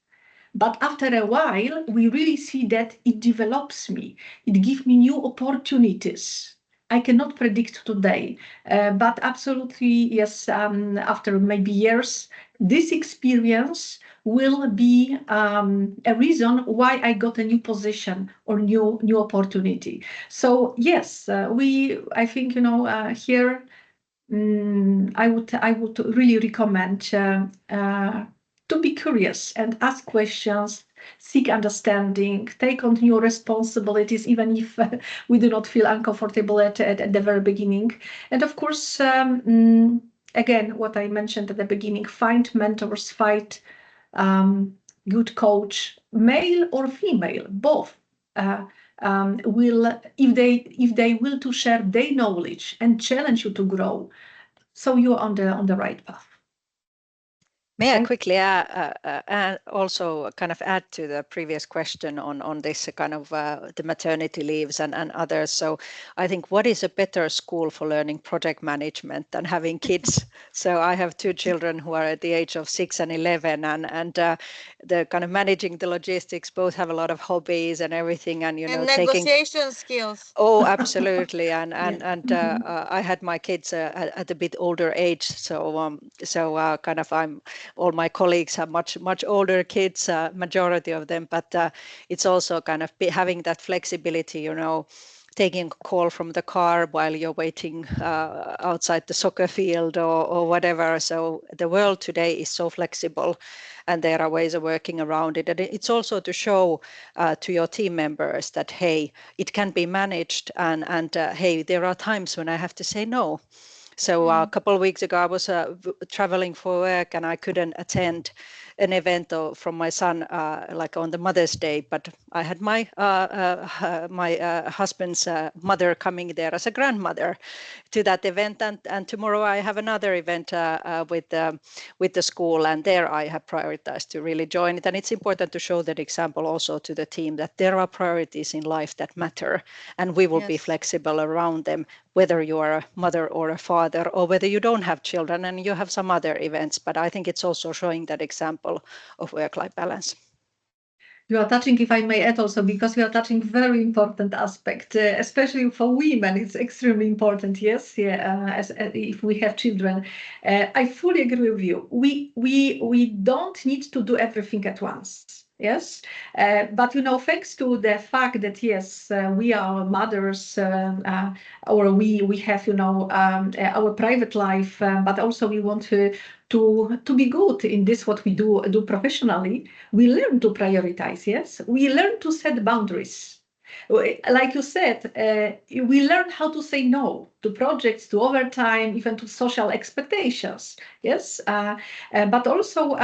But after a while, we really see that it develops me. It gives me new opportunities. I cannot predict today, but absolutely, yes, after maybe years, this experience will be a reason why I got a new position or new opportunity. So yes, I think, here, I would really recommend to be curious and ask questions, seek understanding, take on new responsibilities, even if we do not feel uncomfortable at the very beginning. And of course, again, what I mentioned at the beginning, find mentors, find good coach, male or female, both. Will, if they will to share their knowledge and challenge you to grow, so you're on the right path. May I quickly also kind of add to the previous question on this kind of the maternity leaves and others. So I think what is a better school for learning project management than having kids? So I have two children who are at the age of 6 and 11, and the kind of managing the logistics, both have a lot of hobbies and everything, and negotiation skills. Oh, absolutely, and I had my kids at a bit older age, so kind of all my colleagues have much older kids, majority of them, but it's also kind of having that flexibility, taking a call from the car while you're waiting outside the soccer field or whatever. So the world today is so flexible, and there are ways of working around it. And it's also to show to your team members that, hey, it can be managed, and hey, there are times when I have to say no. So a couple of weeks ago, I was traveling for work, and I couldn't attend an event from my son, like on the Mother's Day, but I had my husband's mother coming there as a grandmother to that event, and tomorrow I have another event with the school, and there I have prioritized to really join it. And it's important to show that example also to the team, that there are priorities in life that matter, and we will be flexible around them, whether you are a mother or a father, or whether you don't have children and you have some other events. But I think it's also showing that example of work-life balance. You are touching, if I may add also, because you are touching very important aspect, especially for women, it's extremely important. Yes, if we have children, I fully agree with you. We don't need to do everything at once. Yes, but thanks to the fact that yes, we are mothers, or we have our private life, but also we want to be good in this what we do professionally. We learn to prioritize. Yes, we learn to set boundaries. Like you said, we learn how to say no to projects, to overtime, even to social expectations. Yes, but also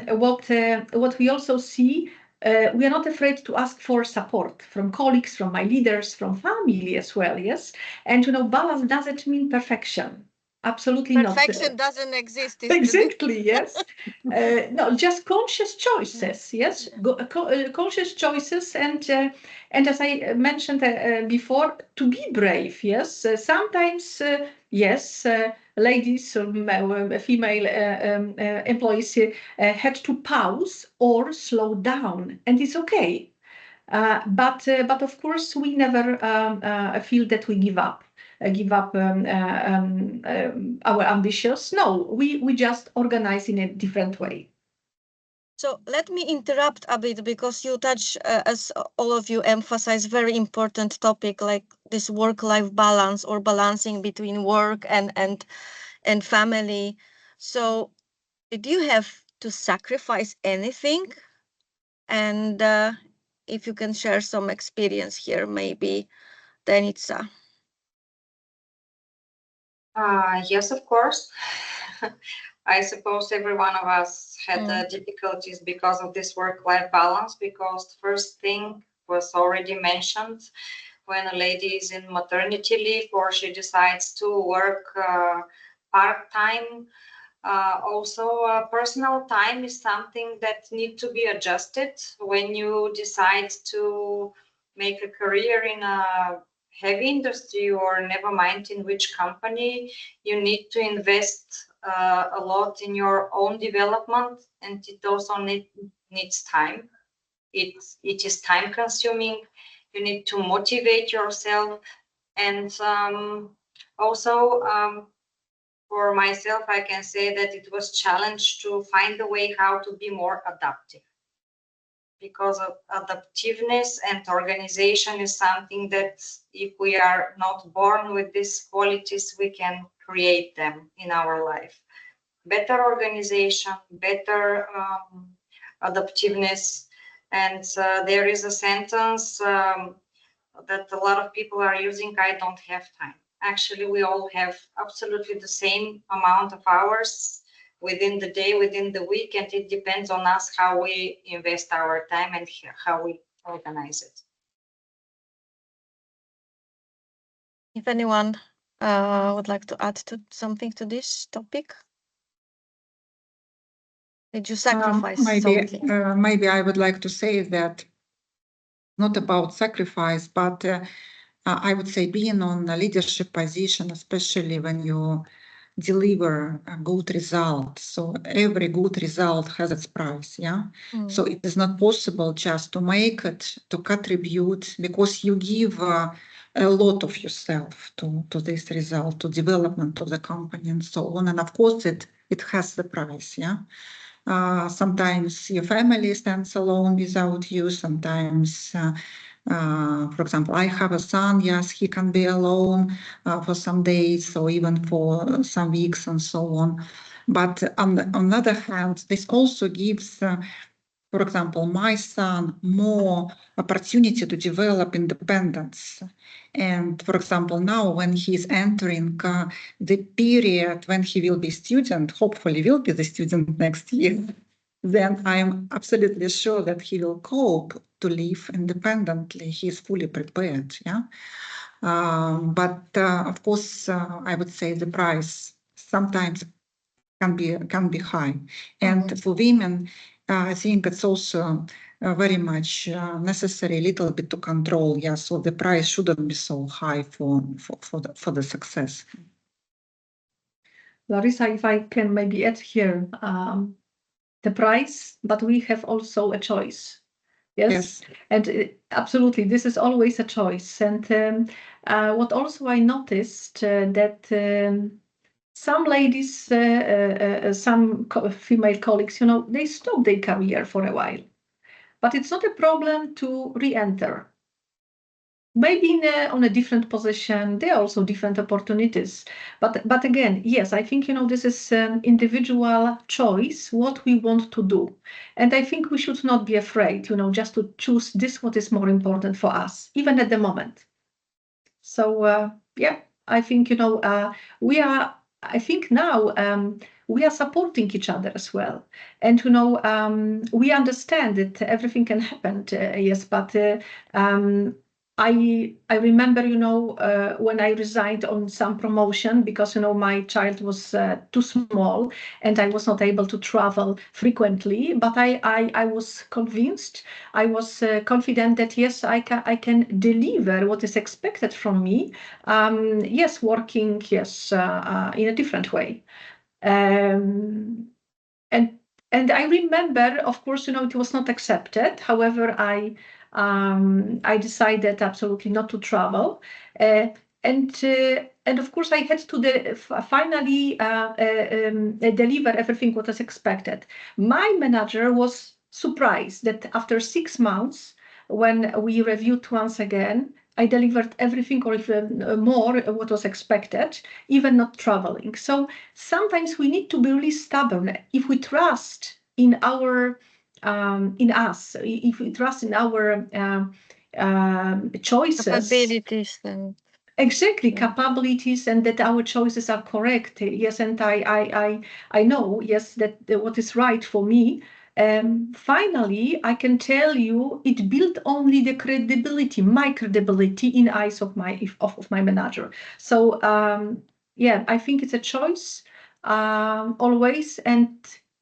what we also see, we are not afraid to ask for support from colleagues, from my leaders, from family as well, yes? And, balance doesn't mean perfection. Absolutely not. Perfection doesn't exist. Exactly, yes. No, just conscious choices, yes? Conscious choices, and as I mentioned before, to be brave, yes? Sometimes, yes, ladies or female employees had to pause or slow down, and it's okay. But of course, we never feel that we give up our ambitions. No, we just organize in a different way. So let me interrupt a bit, because you touch, as all of you emphasize, very important topic like this work-life balance, or balancing between work and family. So did you have to sacrifice anything? And if you can share some experience here, maybe Denitsa. Yes, of course. I suppose every one of us had difficulties because of this work-life balance, because the first thing was already mentioned. When a lady is in maternity leave or she decides to work part-time, also personal time is something that needs to be adjusted. When you decide to make a career in a heavy industry, or never mind in which company, you need to invest a lot in your own development, and it also needs time. It is time consuming. You need to motivate yourself, and also for myself, I can say that it was challenged to find a way how to be more adaptive, because of adaptiveness and organization is something that if we are not born with these qualities, we can create them in our life. Better organization, better adaptiveness. And there is a sentence that a lot of people are using: I don't have time. Actually, we all have absolutely the same amount of hours within the day, within the week, and it depends on us how we invest our time and how we organize it. If anyone would like to add something to this topic? Did you sacrifice something? Maybe I would like to say that not about sacrifice, but I would say being on a leadership position, especially when you deliver a good result. So every good result has its price, yeah? So it is not possible just to make it, to contribute, because you give a lot of yourself to this result, to development of the company and so on. And of course, it has the price, yeah? Sometimes your family stands alone without you. Sometimes, for example, I have a son, yes, he can be alone for some days or even for some weeks and so on. But on the other hand, this also gives, for example, my son more opportunity to develop independence. And for example, now when he's entering the period when he will be student, hopefully will be the student next year, then I'm absolutely sure that he will cope to live independently. He's fully prepared, yeah. But of course, I would say the price sometimes can be high, and for women, I think it's also very much necessary a little bit to control. Yeah, so the price shouldn't be so high for the success. Larissa, if I can maybe add here, the price, but we have also a choice. Yes. And absolutely, this is always a choice. And what also I noticed that some ladies, some female colleagues, they stop their career for a while, but it's not a problem to re-enter. Maybe on a different position, there are also different opportunities. But again, yes, I think, this is an individual choice, what we want to do. And I think we should not be afraid, just to choose this, what is more important for us, even at the moment. So, yeah, I think, we are I think now we are supporting each other as well, and we understand that everything can happen. Yes, but I remember, when I resigned on some promotion because, my child was too small and I was not able to travel frequently, but I was convinced, I was confident that, yes, I can deliver what is expected from me. Yes, working, yes, in a different way. And I remember, of course, it was not accepted. However, I decided absolutely not to travel, and of course I had to finally deliver everything what was expected. My manager was surprised that after 6 months, when we reviewed once again, I delivered everything or even more what was expected, even not traveling. So sometimes we need to be really stubborn. If we trust in our in us, if we trust in our choices, capabilities, and exactly, capabilities, and that our choices are correct. Yes, and I know, yes, that what is right for me. Finally, I can tell you, it built only the credibility, my credibility in eyes of my manager. So yeah, I think it's a choice always, and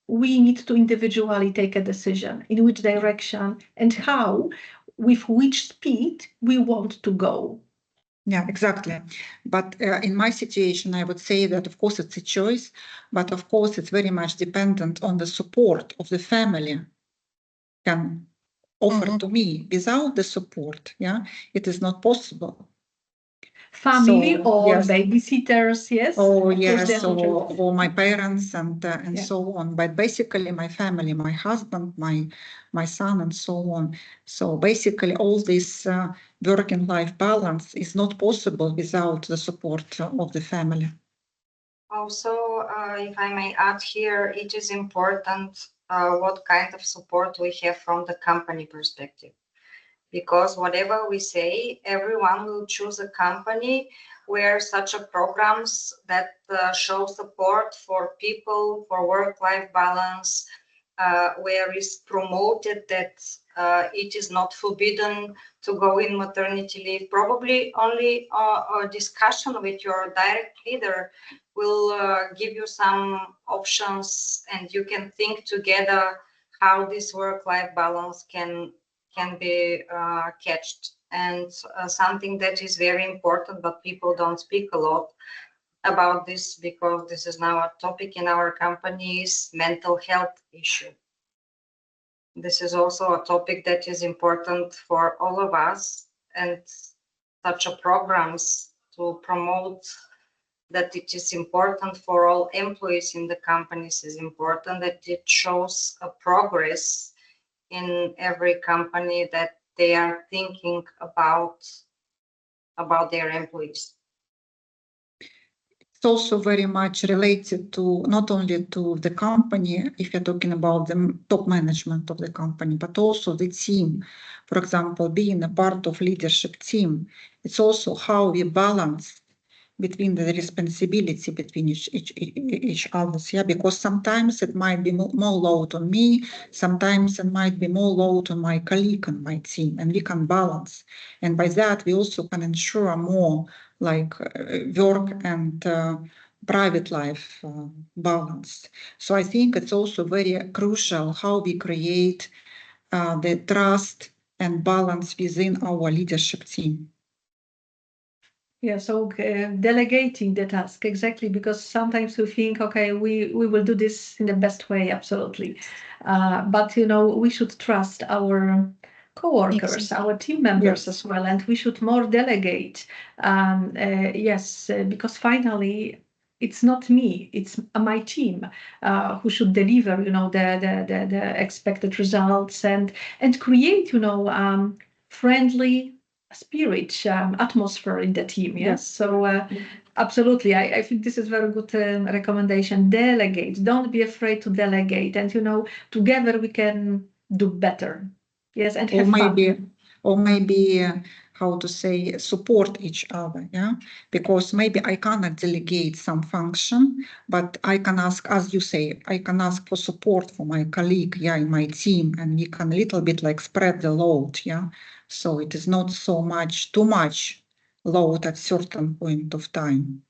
we need to individually take a decision in which direction and how, with which speed we want to go. Yeah, exactly. But in my situation, I would say that, of course, it's a choice, but of course, it's very much dependent on the support of the family can offer to me. Without the support, it is not possible. Family So, or yes. babysitters, yes. Oh, yes, or my parents and so on. But basically, my family, my husband, my son, and so on. So basically, all this work and life balance is not possible without the support of the family. Also, if I may add here, it is important what kind of support we have from the company perspective. Because whatever we say, everyone will choose a company where such a programs that show support for people, for work-life balance, where is promoted that it is not forbidden to go in maternity leave. Probably only a discussion with your direct leader will give you some options, and you can think together how this work-life balance can be catched. And something that is very important, but people don't speak a lot about this because this is now a topic in our company, is mental health issue. This is also a topic that is important for all of us, and such a programs to promote that it is important for all employees in the companies is important, that it shows a progress in every company that they are thinking about their employees. It's also very much related to not only to the company, if you're talking about the top management of the company, but also the team. For example, being a part of leadership team, it's also how we balance between the responsibility between each others, because sometimes it might be more load on me, sometimes it might be more load on my colleague and my team, and we can balance, and by that we also can ensure more like work and private life balance. So I think it's also very crucial how we create the trust and balance within our leadership team. Yeah, so delegating the task, exactly, because sometimes we think, okay, we will do this in the best way, absolutely. But, we should trust our co-workers, our team members as well, and we should more delegate. Yes, because finally, it's not me, it's my team who should deliver, the expected results and create, friendly spirit, atmosphere in the team. Yes. So absolutely, I think this is very good recommendation. Delegate. Don't be afraid to delegate, and together we can do better. Yes, and have fun. Or maybe how to say, support each other, yeah? Because maybe I cannot delegate some function, but I can ask, as you say, I can ask for support for my colleague, yeah, in my team, and we can a little bit like spread the load, yeah? So it is not so much, too much load at certain point of time.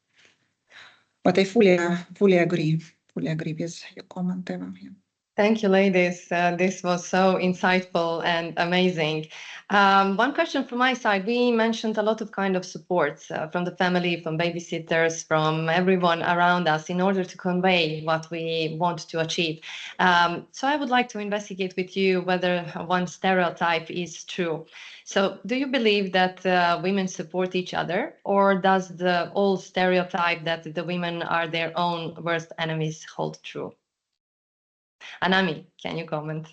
But I fully agree with your comment, Eva. Yeah. Thank you, ladies. This was so insightful and amazing. One question from my side. We mentioned a lot of kind of supports from the family, from babysitters, from everyone around us in order to convey what we want to achieve. So I would like to investigate with you whether one stereotype is true. So do you believe that women support each other, or does the old stereotype that the women are their own worst enemies hold true? Annami, can you comment?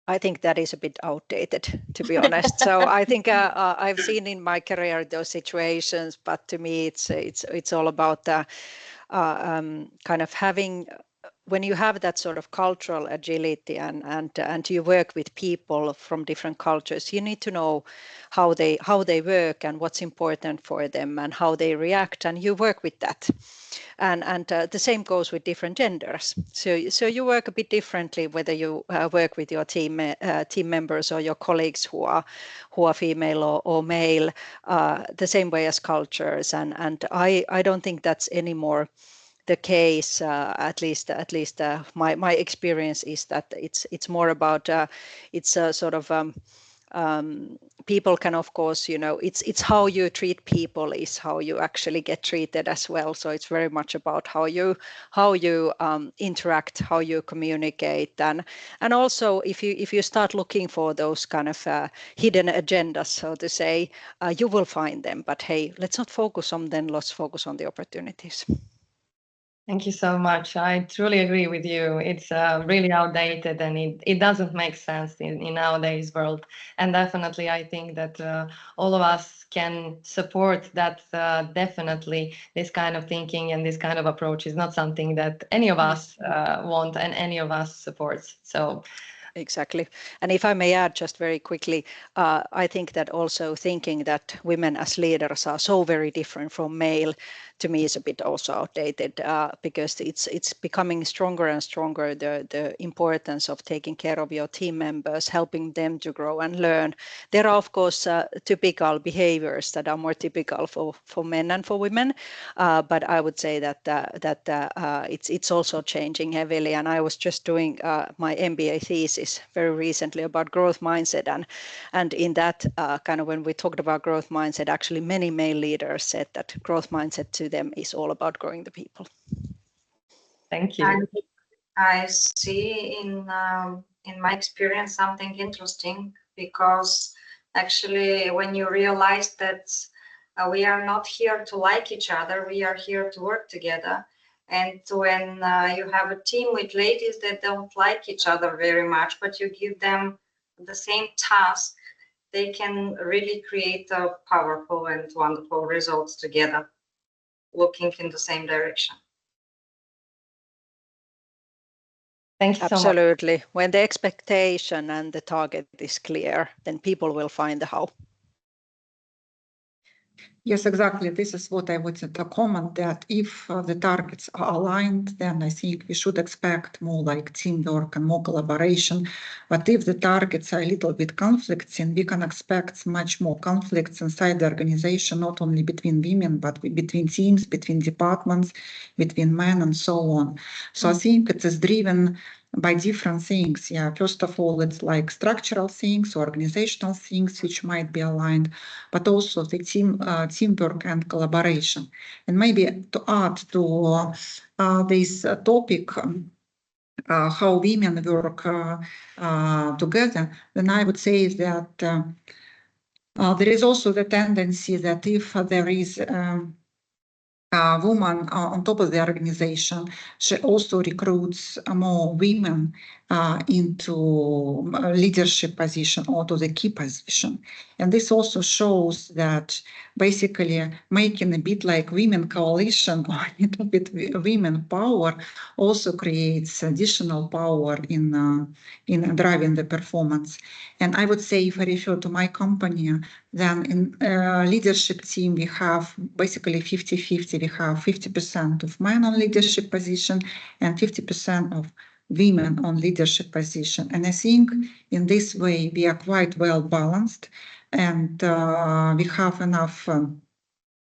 I think that is a bit outdated, to be honest. So I think I've seen in my career those situations, but to me, it's all about kind of having. When you have that sort of cultural agility and you work with people from different cultures, you need to know how they work and what's important for them and how they react, and you work with that. And the same goes with different genders. So you work a bit differently whether you work with your team members or your colleagues who are female or male, the same way as cultures. And I don't think that's anymore the case. At least my experience is that it's more about it's a sort of people can, of course, it's how you treat people is how you actually get treated as well. So it's very much about how you interact, how you communicate, and also if you start looking for those kind of hidden agendas, so to say, you will find them. But hey, let's not focus on them. Let's focus on the opportunities. Thank you so much. I truly agree with you. It's really outdated, and it doesn't make sense in nowadays world. And definitely, I think that all of us can support that. Definitely, this kind of thinking and this kind of approach is not something that any of us want and any of us supports. So. Exactly. And if I may add just very quickly, I think that also thinking that women as leaders are so very different from male, to me is a bit also outdated, because it's becoming stronger and stronger, the importance of taking care of your team members, helping them to grow and learn. There are, of course, typical behaviors that are more typical for men and for women, but I would say that it's also changing heavily. And I was just doing my MBA thesis very recently about growth mindset, and in that kind of when we talked about growth mindset, actually many male leaders said that growth mindset to them is all about growing the people. Thank you. I see in my experience something interesting, because actually when you realize that we are not here to like each other, we are here to work together. And when you have a team with ladies that don't like each other very much, but you give them the same task, they can really create powerful and wonderful results together, looking in the same direction. Thank you so much. Absolutely. When the expectation and the target is clear, then people will find the how. Yes, exactly. This is what I wanted to comment, that if the targets are aligned, then I think we should expect more like teamwork and more collaboration. But if the targets are a little bit conflicting, we can expect much more conflicts inside the organization, not only between women, but between teams, between departments, between men, and so on. So I think it is driven by different things. Yeah, first of all, it's like structural things, organizational things which might be aligned, but also the teamwork and collaboration. And maybe to add to this topic, how women work together, then I would say that there is also the tendency that if there is woman on top of the organization, she also recruits more women into leadership position or to the key position. And this also shows that basically making a bit like women coalition or a little bit women power also creates additional power in driving the performance. And I would say, if I refer to my company, then in leadership team, we have basically 50-50. We have 50% of men on leadership position and 50% of women on leadership position. And I think in this way, we are quite well balanced, and we have enough,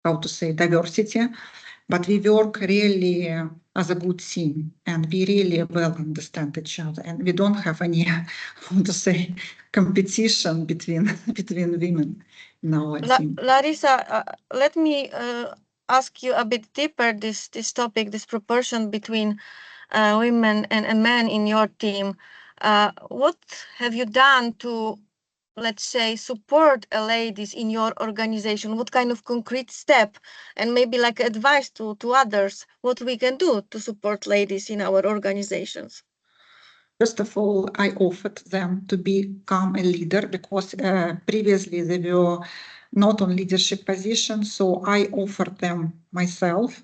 diversity, but we work really as a good team, and we really well understand each other, and we don't have any, competition between women in our team. Larissa, let me ask you a bit deeper this topic, this proportion between women and men in your team. What have you done to, let's say, support ladies in your organization? What kind of concrete step, and maybe like advice to others, what we can do to support ladies in our organizations? First of all, I offered them to become a leader, because previously they were not on leadership position, so I offered them myself.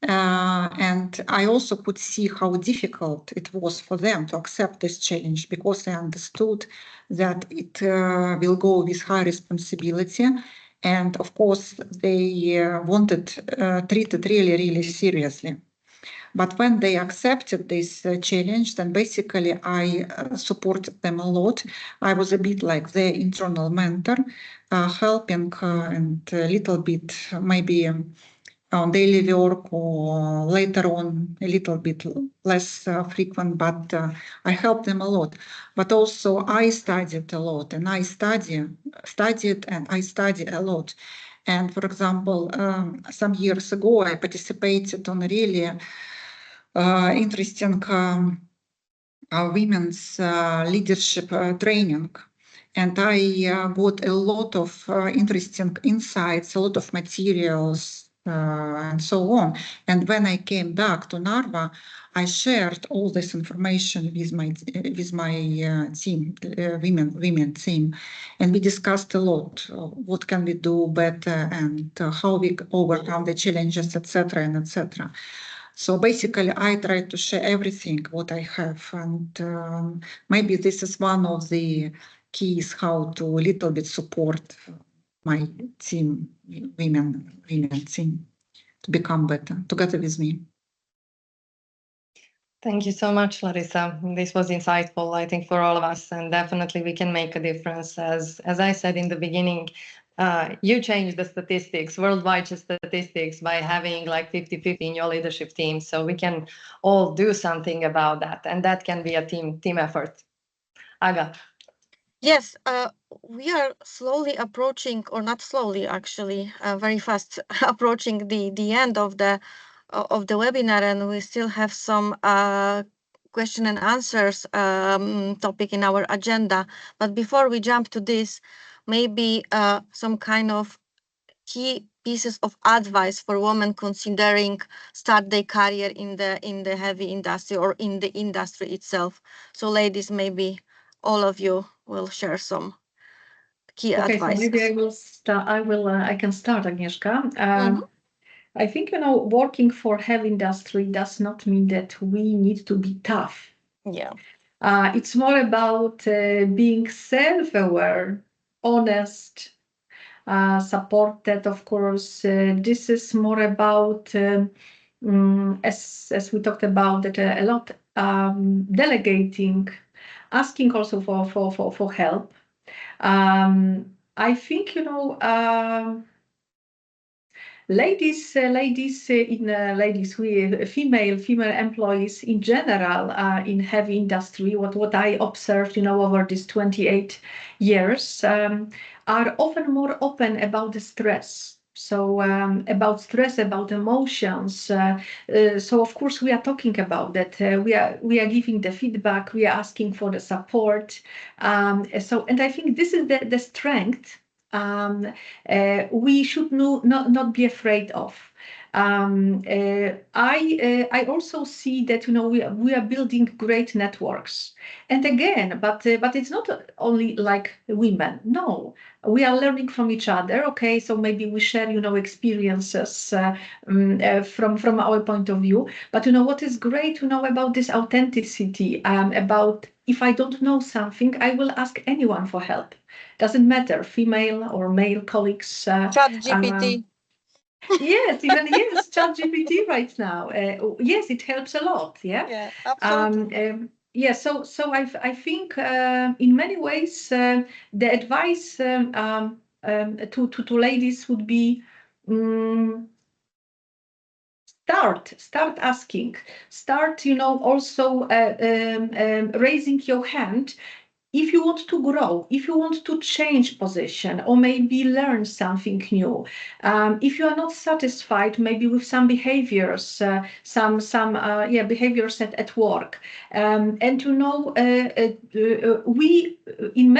And I also could see how difficult it was for them to accept this change, because I understood that it will go with high responsibility. And of course, they wanted treat it really, really seriously. But when they accepted this challenge, then basically I supported them a lot. I was a bit like their internal mentor, helping and a little bit maybe on daily work, or later on a little bit less frequent, but I helped them a lot. But also I studied a lot, and I studied and I study a lot. And for example, some years ago, I participated on a really interesting women's leadership training. And I got a lot of interesting insights, a lot of materials, and so on. And when I came back to Narva, I shared all this information with my team, women team, and we discussed a lot. What can we do better, and how we overcome the challenges, etc., and etc. So basically, I try to share everything what I have, and maybe this is one of the keys how to a little bit support my team, women team, to become better together with me. Thank you so much, Larissa. This was insightful, I think, for all of us, and definitely we can make a difference. As I said in the beginning, you changed the statistics, worldwide statistics, by having like 50-50 in your leadership team. So we can all do something about that, and that can be a team effort. Aga. Yes, we are slowly approaching, or not slowly, actually, very fast approaching the end of the webinar, and we still have some question and answers topic in our agenda. But before we jump to this, maybe some kind of key pieces of advice for women considering start their career in the heavy industry or in the industry itself. So ladies, maybe all of you will share some key advice. So maybe I will start. I can start, Agnieszka. I think, working for heavy industry does not mean that we need to be tough. Yeah. It's more about being self-aware, honest, supported, of course. This is more about, as we talked about it a lot, delegating, asking also for help. I think, female employees in general in heavy industry, what I observed, over these 28 years, are often more open about the stress. So about stress, about emotions. So of course we are talking about that. We are giving the feedback. We are asking for the support. And I think this is the strength we should not be afraid of. I also see that we are building great networks, and again, but it's not only like women. No, we are learning from each other. Okay, so maybe we share experiences from our point of view. But what is great about this authenticity, about if I don't know something, I will ask anyone for help. Doesn't matter, female or male colleagues. ChatGPT. Yes, yes, ChatGPT right now. Yes, it helps a lot. Yeah, absolutely. Yeah, so I think in many ways the advice to ladies would be start asking, start also raising your hand. If you want to grow, if you want to change position or maybe learn something new, if you are not satisfied maybe with some behaviors, behaviors at work, and we in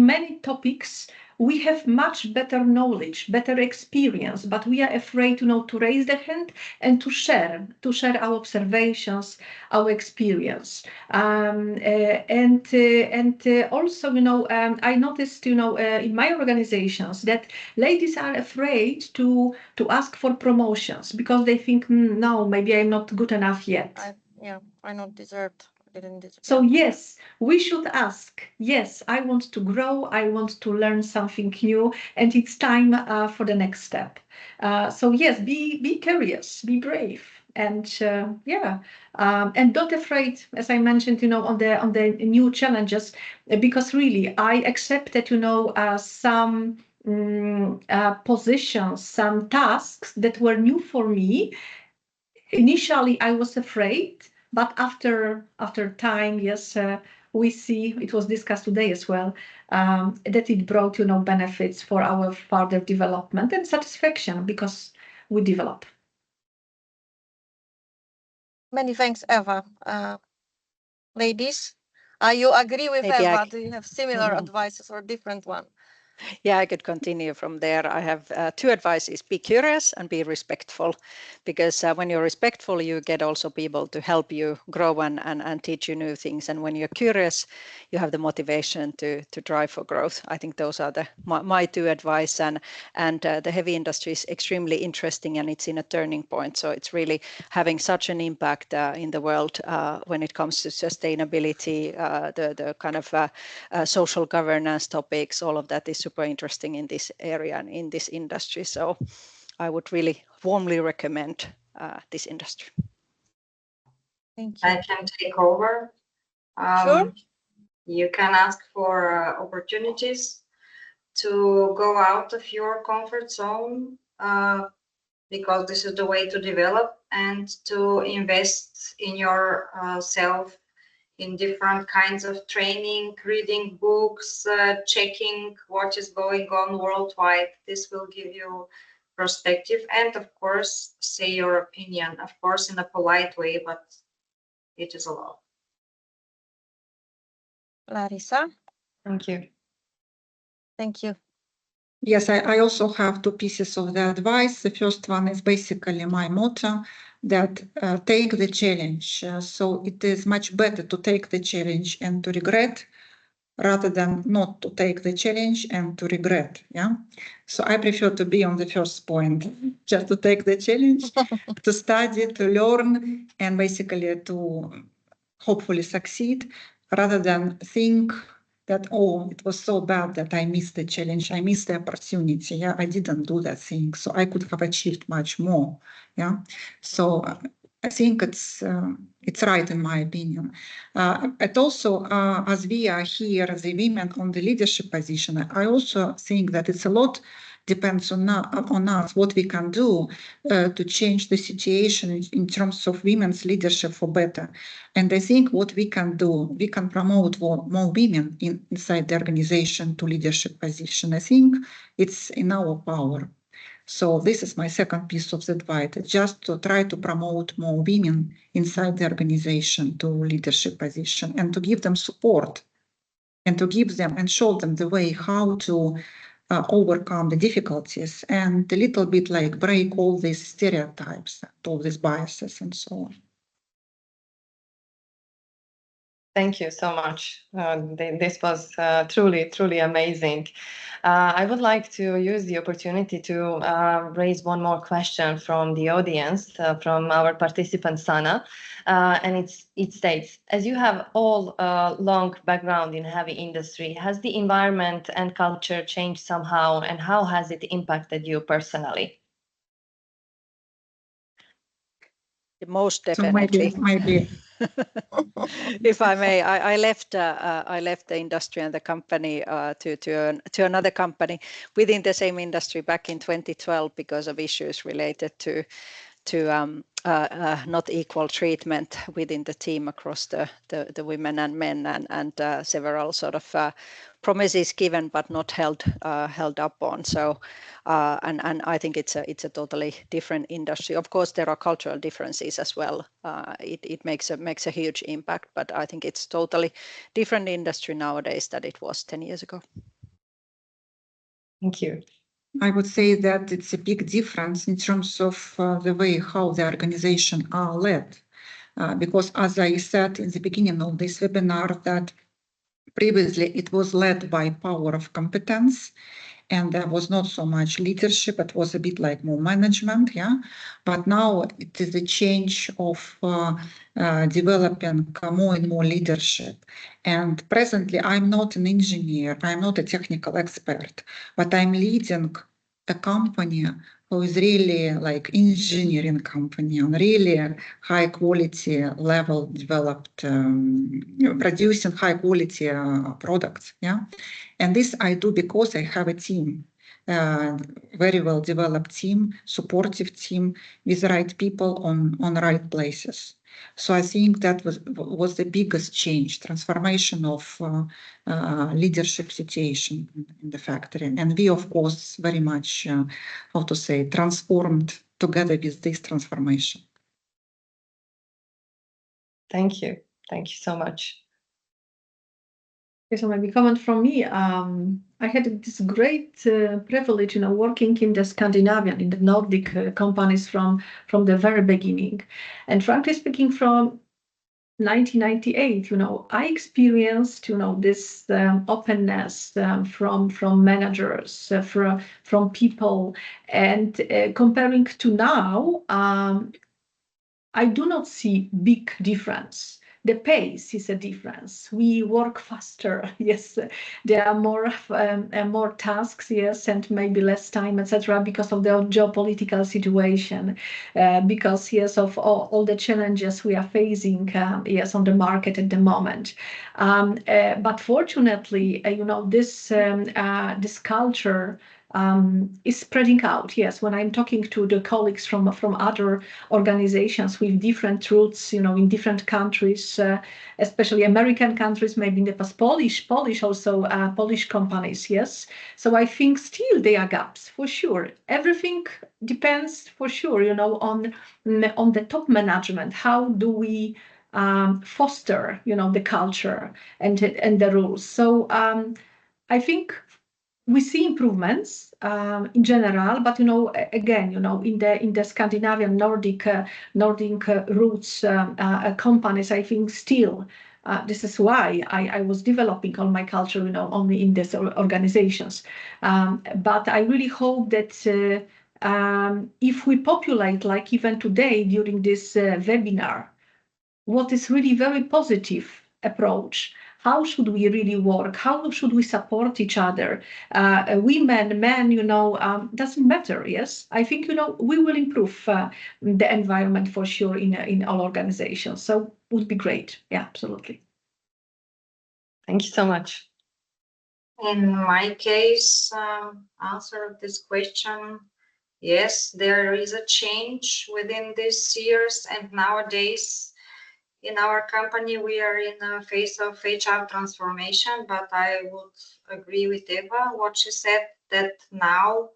many topics we have much better knowledge, better experience, but we are afraid to raise the hand and to share our observations, our experience, and also I noticed in my organizations that ladies are afraid to ask for promotions because they think no, maybe I'm not good enough yet. I not deserved. Didn't deserve. So yes, we should ask. Yes, I want to grow. I want to learn something new, and it's time for the next step. So yes, be curious, be brave, and and don't afraid, as I mentioned, on the new challenges, because really I accepted, some positions, some tasks that were new for me. Initially, I was afraid. But after time, yes, we see, it was discussed today as well, that it brought, benefits for our further development and satisfaction because we develop. Many thanks, Eva. Ladies, you agree with Maybe Eva? Do you have similar advices or different one? Yeah, I could continue from there. I have two advices: be curious and be respectful, because when you're respectful, you get also people to help you grow and teach you new things. And when you're curious, you have the motivation to drive for growth. I think those are my two advice. And the heavy industry is extremely interesting and it's in a turning point. So it's really having such an impact in the world when it comes to sustainability, the kind of social governance topics. All of that is super interesting in this area and in this industry. So I would really warmly recommend this industry. Thank you. I can take over. Sure. You can ask for opportunities to go out of your comfort zone because this is the way to develop and to invest in yourself in different kinds of training, reading books, checking what is going on worldwide. This will give you perspective and, of course, say your opinion, of course, in a polite way, but it is allowed. Larissa? Thank you. Thank you. Yes, I also have two pieces of the advice. The first one is basically my motto, that take the challenge. So it is much better to take the challenge and to regret rather than not to take the challenge and to regret. Yeah. So I prefer to be on the first point, just to take the challenge, to study, to learn, and basically to hopefully succeed, rather than think that, oh, it was so bad that I missed the challenge, I missed the opportunity. Yeah, I didn't do that thing, so I could have achieved much more. Yeah, so I think it's right in my opinion. And also, as we are here, the women on the leadership position, I also think that it's a lot depends on us what we can do to change the situation in terms of women's leadership for better. And I think what we can do, we can promote more women inside the organization to leadership position. I think it's in our power. So this is my second piece of advice, just to try to promote more women inside the organization to leadership position and to give them support and to give them and show them the way how to overcome the difficulties and a little bit like break all these stereotypes, all these biases and so on. Thank you so much. This was truly amazing. I would like to use the opportunity to raise one more question from the audience, from our participant Sana, and it states: as you have all long background in heavy industry, has the environment and culture changed somehow, and how has it impacted you personally? Most definitely. So maybe. If I may, I left the industry and the company to another company within the same industry back in 2012 because of issues related to not equal treatment within the team across the women and men, and several sort of promises given but not held up on. So and I think it's a totally different industry. Of course, there are cultural differences as well. It makes a huge impact, but I think it's totally different industry nowadays than it was 10 years ago. Thank you. I would say that it's a big difference in terms of the way how the organization are led. Because as I said in the beginning of this webinar, that previously it was led by power of competence, and there was not so much leadership. It was a bit like more management, yeah. But now it is a change of developing more and more leadership. And presently, I'm not an engineer, I'm not a technical expert, but I'm leading a company who is really like engineering company on really high quality level developed, producing high quality products, yeah. And this I do because I have a team, very well developed team, supportive team with the right people on right places. So I think that was the biggest change, transformation of leadership situation in the factory. And we, of course, very much, how to say, transformed together with this transformation. Thank you. Thank you so much. So maybe comment from me. I had this great privilege, working in the Scandinavian, in the Nordic companies from the very beginning. And frankly speaking, from 1998, I experienced, this openness from managers, from people, and comparing to now, I do not see big difference. The pace is a difference. We work faster. Yes, there are more tasks. Yes, and maybe less time, etc. Because of the geopolitical situation, because yes, of all the challenges we are facing. Yes, on the market at the moment. But fortunately, this culture is spreading out. Yes, when I'm talking to the colleagues from other organizations with different roots, in different countries, especially American countries, maybe in the past Polish also Polish companies. Yes, so I think still there are gaps for sure. Everything depends for sure, on the top management. How do we foster, the culture and the rules? So I think we see improvements in general, but again, in the Scandinavian Nordic roots companies, I think still this is why I was developing all my culture, only in these organizations. But I really hope that if we populate, like even today during this webinar, what is really very positive approach. How should we really work? How should we support each other? Women, men, doesn't matter. Yes, I think we will improve the environment for sure in all organizations. So would be great. Yeah, absolutely. Thank you so much. In my case, answer this question. Yes, there is a change within these years, and nowadays in our company, we are in a phase of HR transformation, but I would agree with Eva, what she said, that now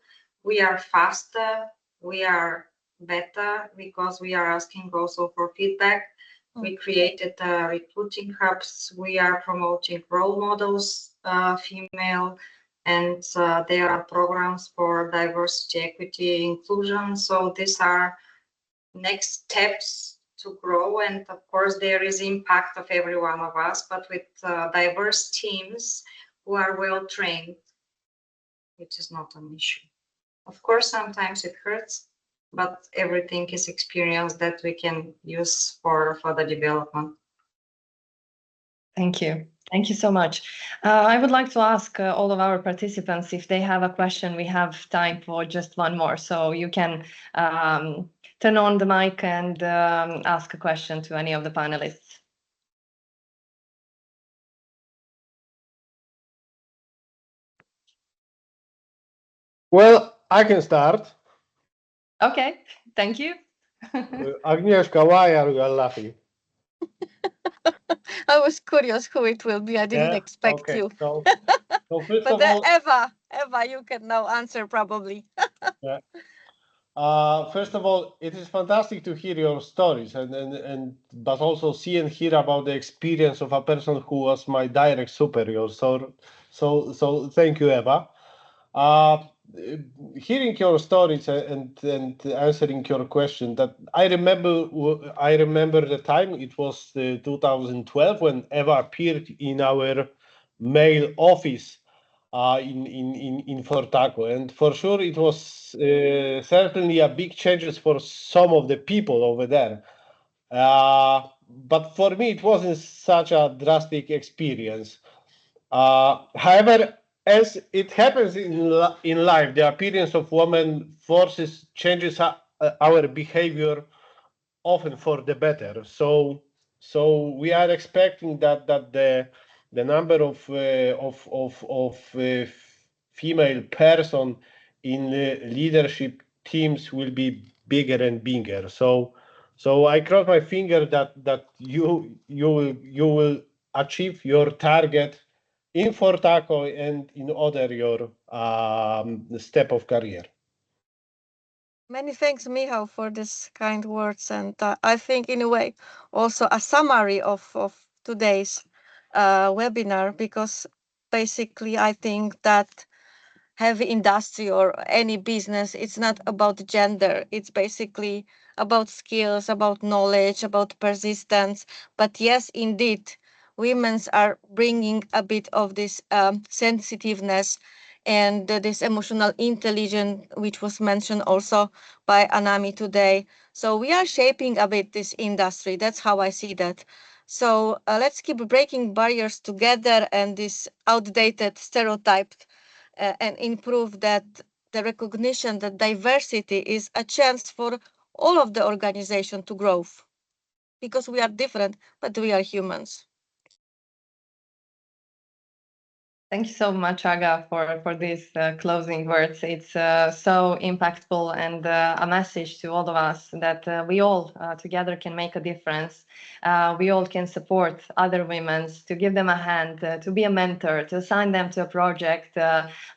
we are faster, we are better, because we are asking also for feedback. We created recruiting hubs, we are promoting role models, female and there are programs for diversity, equity, inclusion. So these are next steps to grow, and of course there is impact of every one of us, but with diverse teams who are well trained, it is not an issue. Of course, sometimes it hurts, but everything is experience that we can use for further development. Thank you. Thank you so much. I would like to ask all of our participants if they have a question. We have time for just one more, so you can turn on the mic and ask a question to any of the panelists. Well, I can start. Okay, thank you. Agnieszka, why are you laughing? I was curious who it will be. I didn't expect you. So first But of all, Eva, you can now answer probably. yeah. First of all, it is fantastic to hear your stories and but also see and hear about the experience of a person who was my direct superior. So thank you, Eva. Hearing your stories and answering your question, that I remember the time. It was 2012 when Eva appeared in our mail office in Fortaco, and for sure it was certainly a big changes for some of the people over there. But for me, it wasn't such a drastic experience. However, as it happens in life, the appearance of women forces changes our behavior, often for the better. So we are expecting that the number of female person in leadership teams will be bigger and bigger. So I cross my finger that you will achieve your target in Fortaco and in other your step of career. Many thanks, Michał, for this kind words. And I think, in a way, also a summary of today's webinar, because basically I think that heavy industry or any business, it's not about gender. It's basically about skills, about knowledge, about persistence. But yes, indeed, women's are bringing a bit of this sensitiveness and this emotional intelligence, which was mentioned also by Annami today. So we are shaping a bit this industry. That's how I see that. So let's keep breaking barriers together and this outdated stereotyped and improve that the recognition that diversity is a chance for all of the organization to grow, because we are different, but we are humans. Thank you so much, Aga, for these closing words. It's so impactful and a message to all of us that we all together can make a difference. We all can support other women, to give them a hand, to be a mentor, to assign them to a project.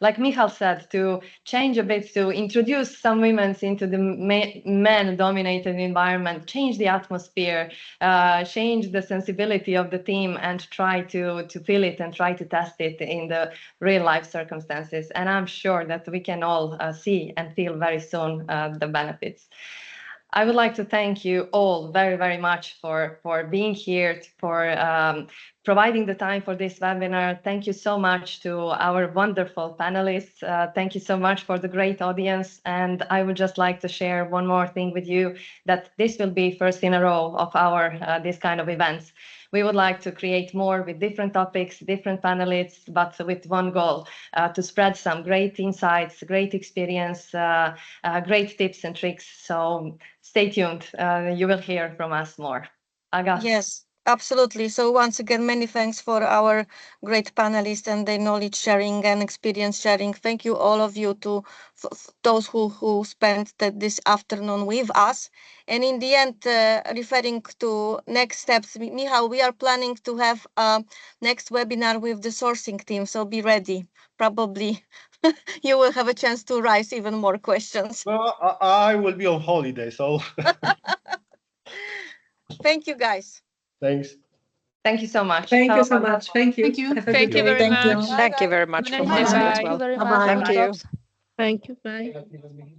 Like Michał said, to change a bit, to introduce some women into the men-dominated environment, change the atmosphere, change the sensibility of the team, and try to feel it and try to test it in the real life circumstances. And I'm sure that we can all see and feel very soon the benefits. I would like to thank you all very, very much for being here, for providing the time for this webinar. Thank you so much to our wonderful panelists. Thank you so much for the great audience. And I would just like to share one more thing with you, that this will be first in a row of our this kind of events. We would like to create more with different topics, different panelists, but with one goal, to spread some great insights, great experience, great tips and tricks. So stay tuned. You will hear from us more. Aga. Yes, absolutely. So once again, many thanks for our great panelists and their knowledge sharing and experience sharing. Thank you all of you to those who spent this afternoon with us. And in the end, referring to next steps, Michał, we are planning to have a next webinar with the sourcing team. So be ready. Probably you will have a chance to raise even more questions. Well, I will be on holiday, so Thank you, guys. thanks. Thank you so much. Thank you Have a so wonderful much. Thank you. Thank you. Have a Thank good you day. very Thank you. much. Thank you very much Have a from nice my day. side as Thank well. you very Bye-bye. much. Thank you. Thank you. Bye.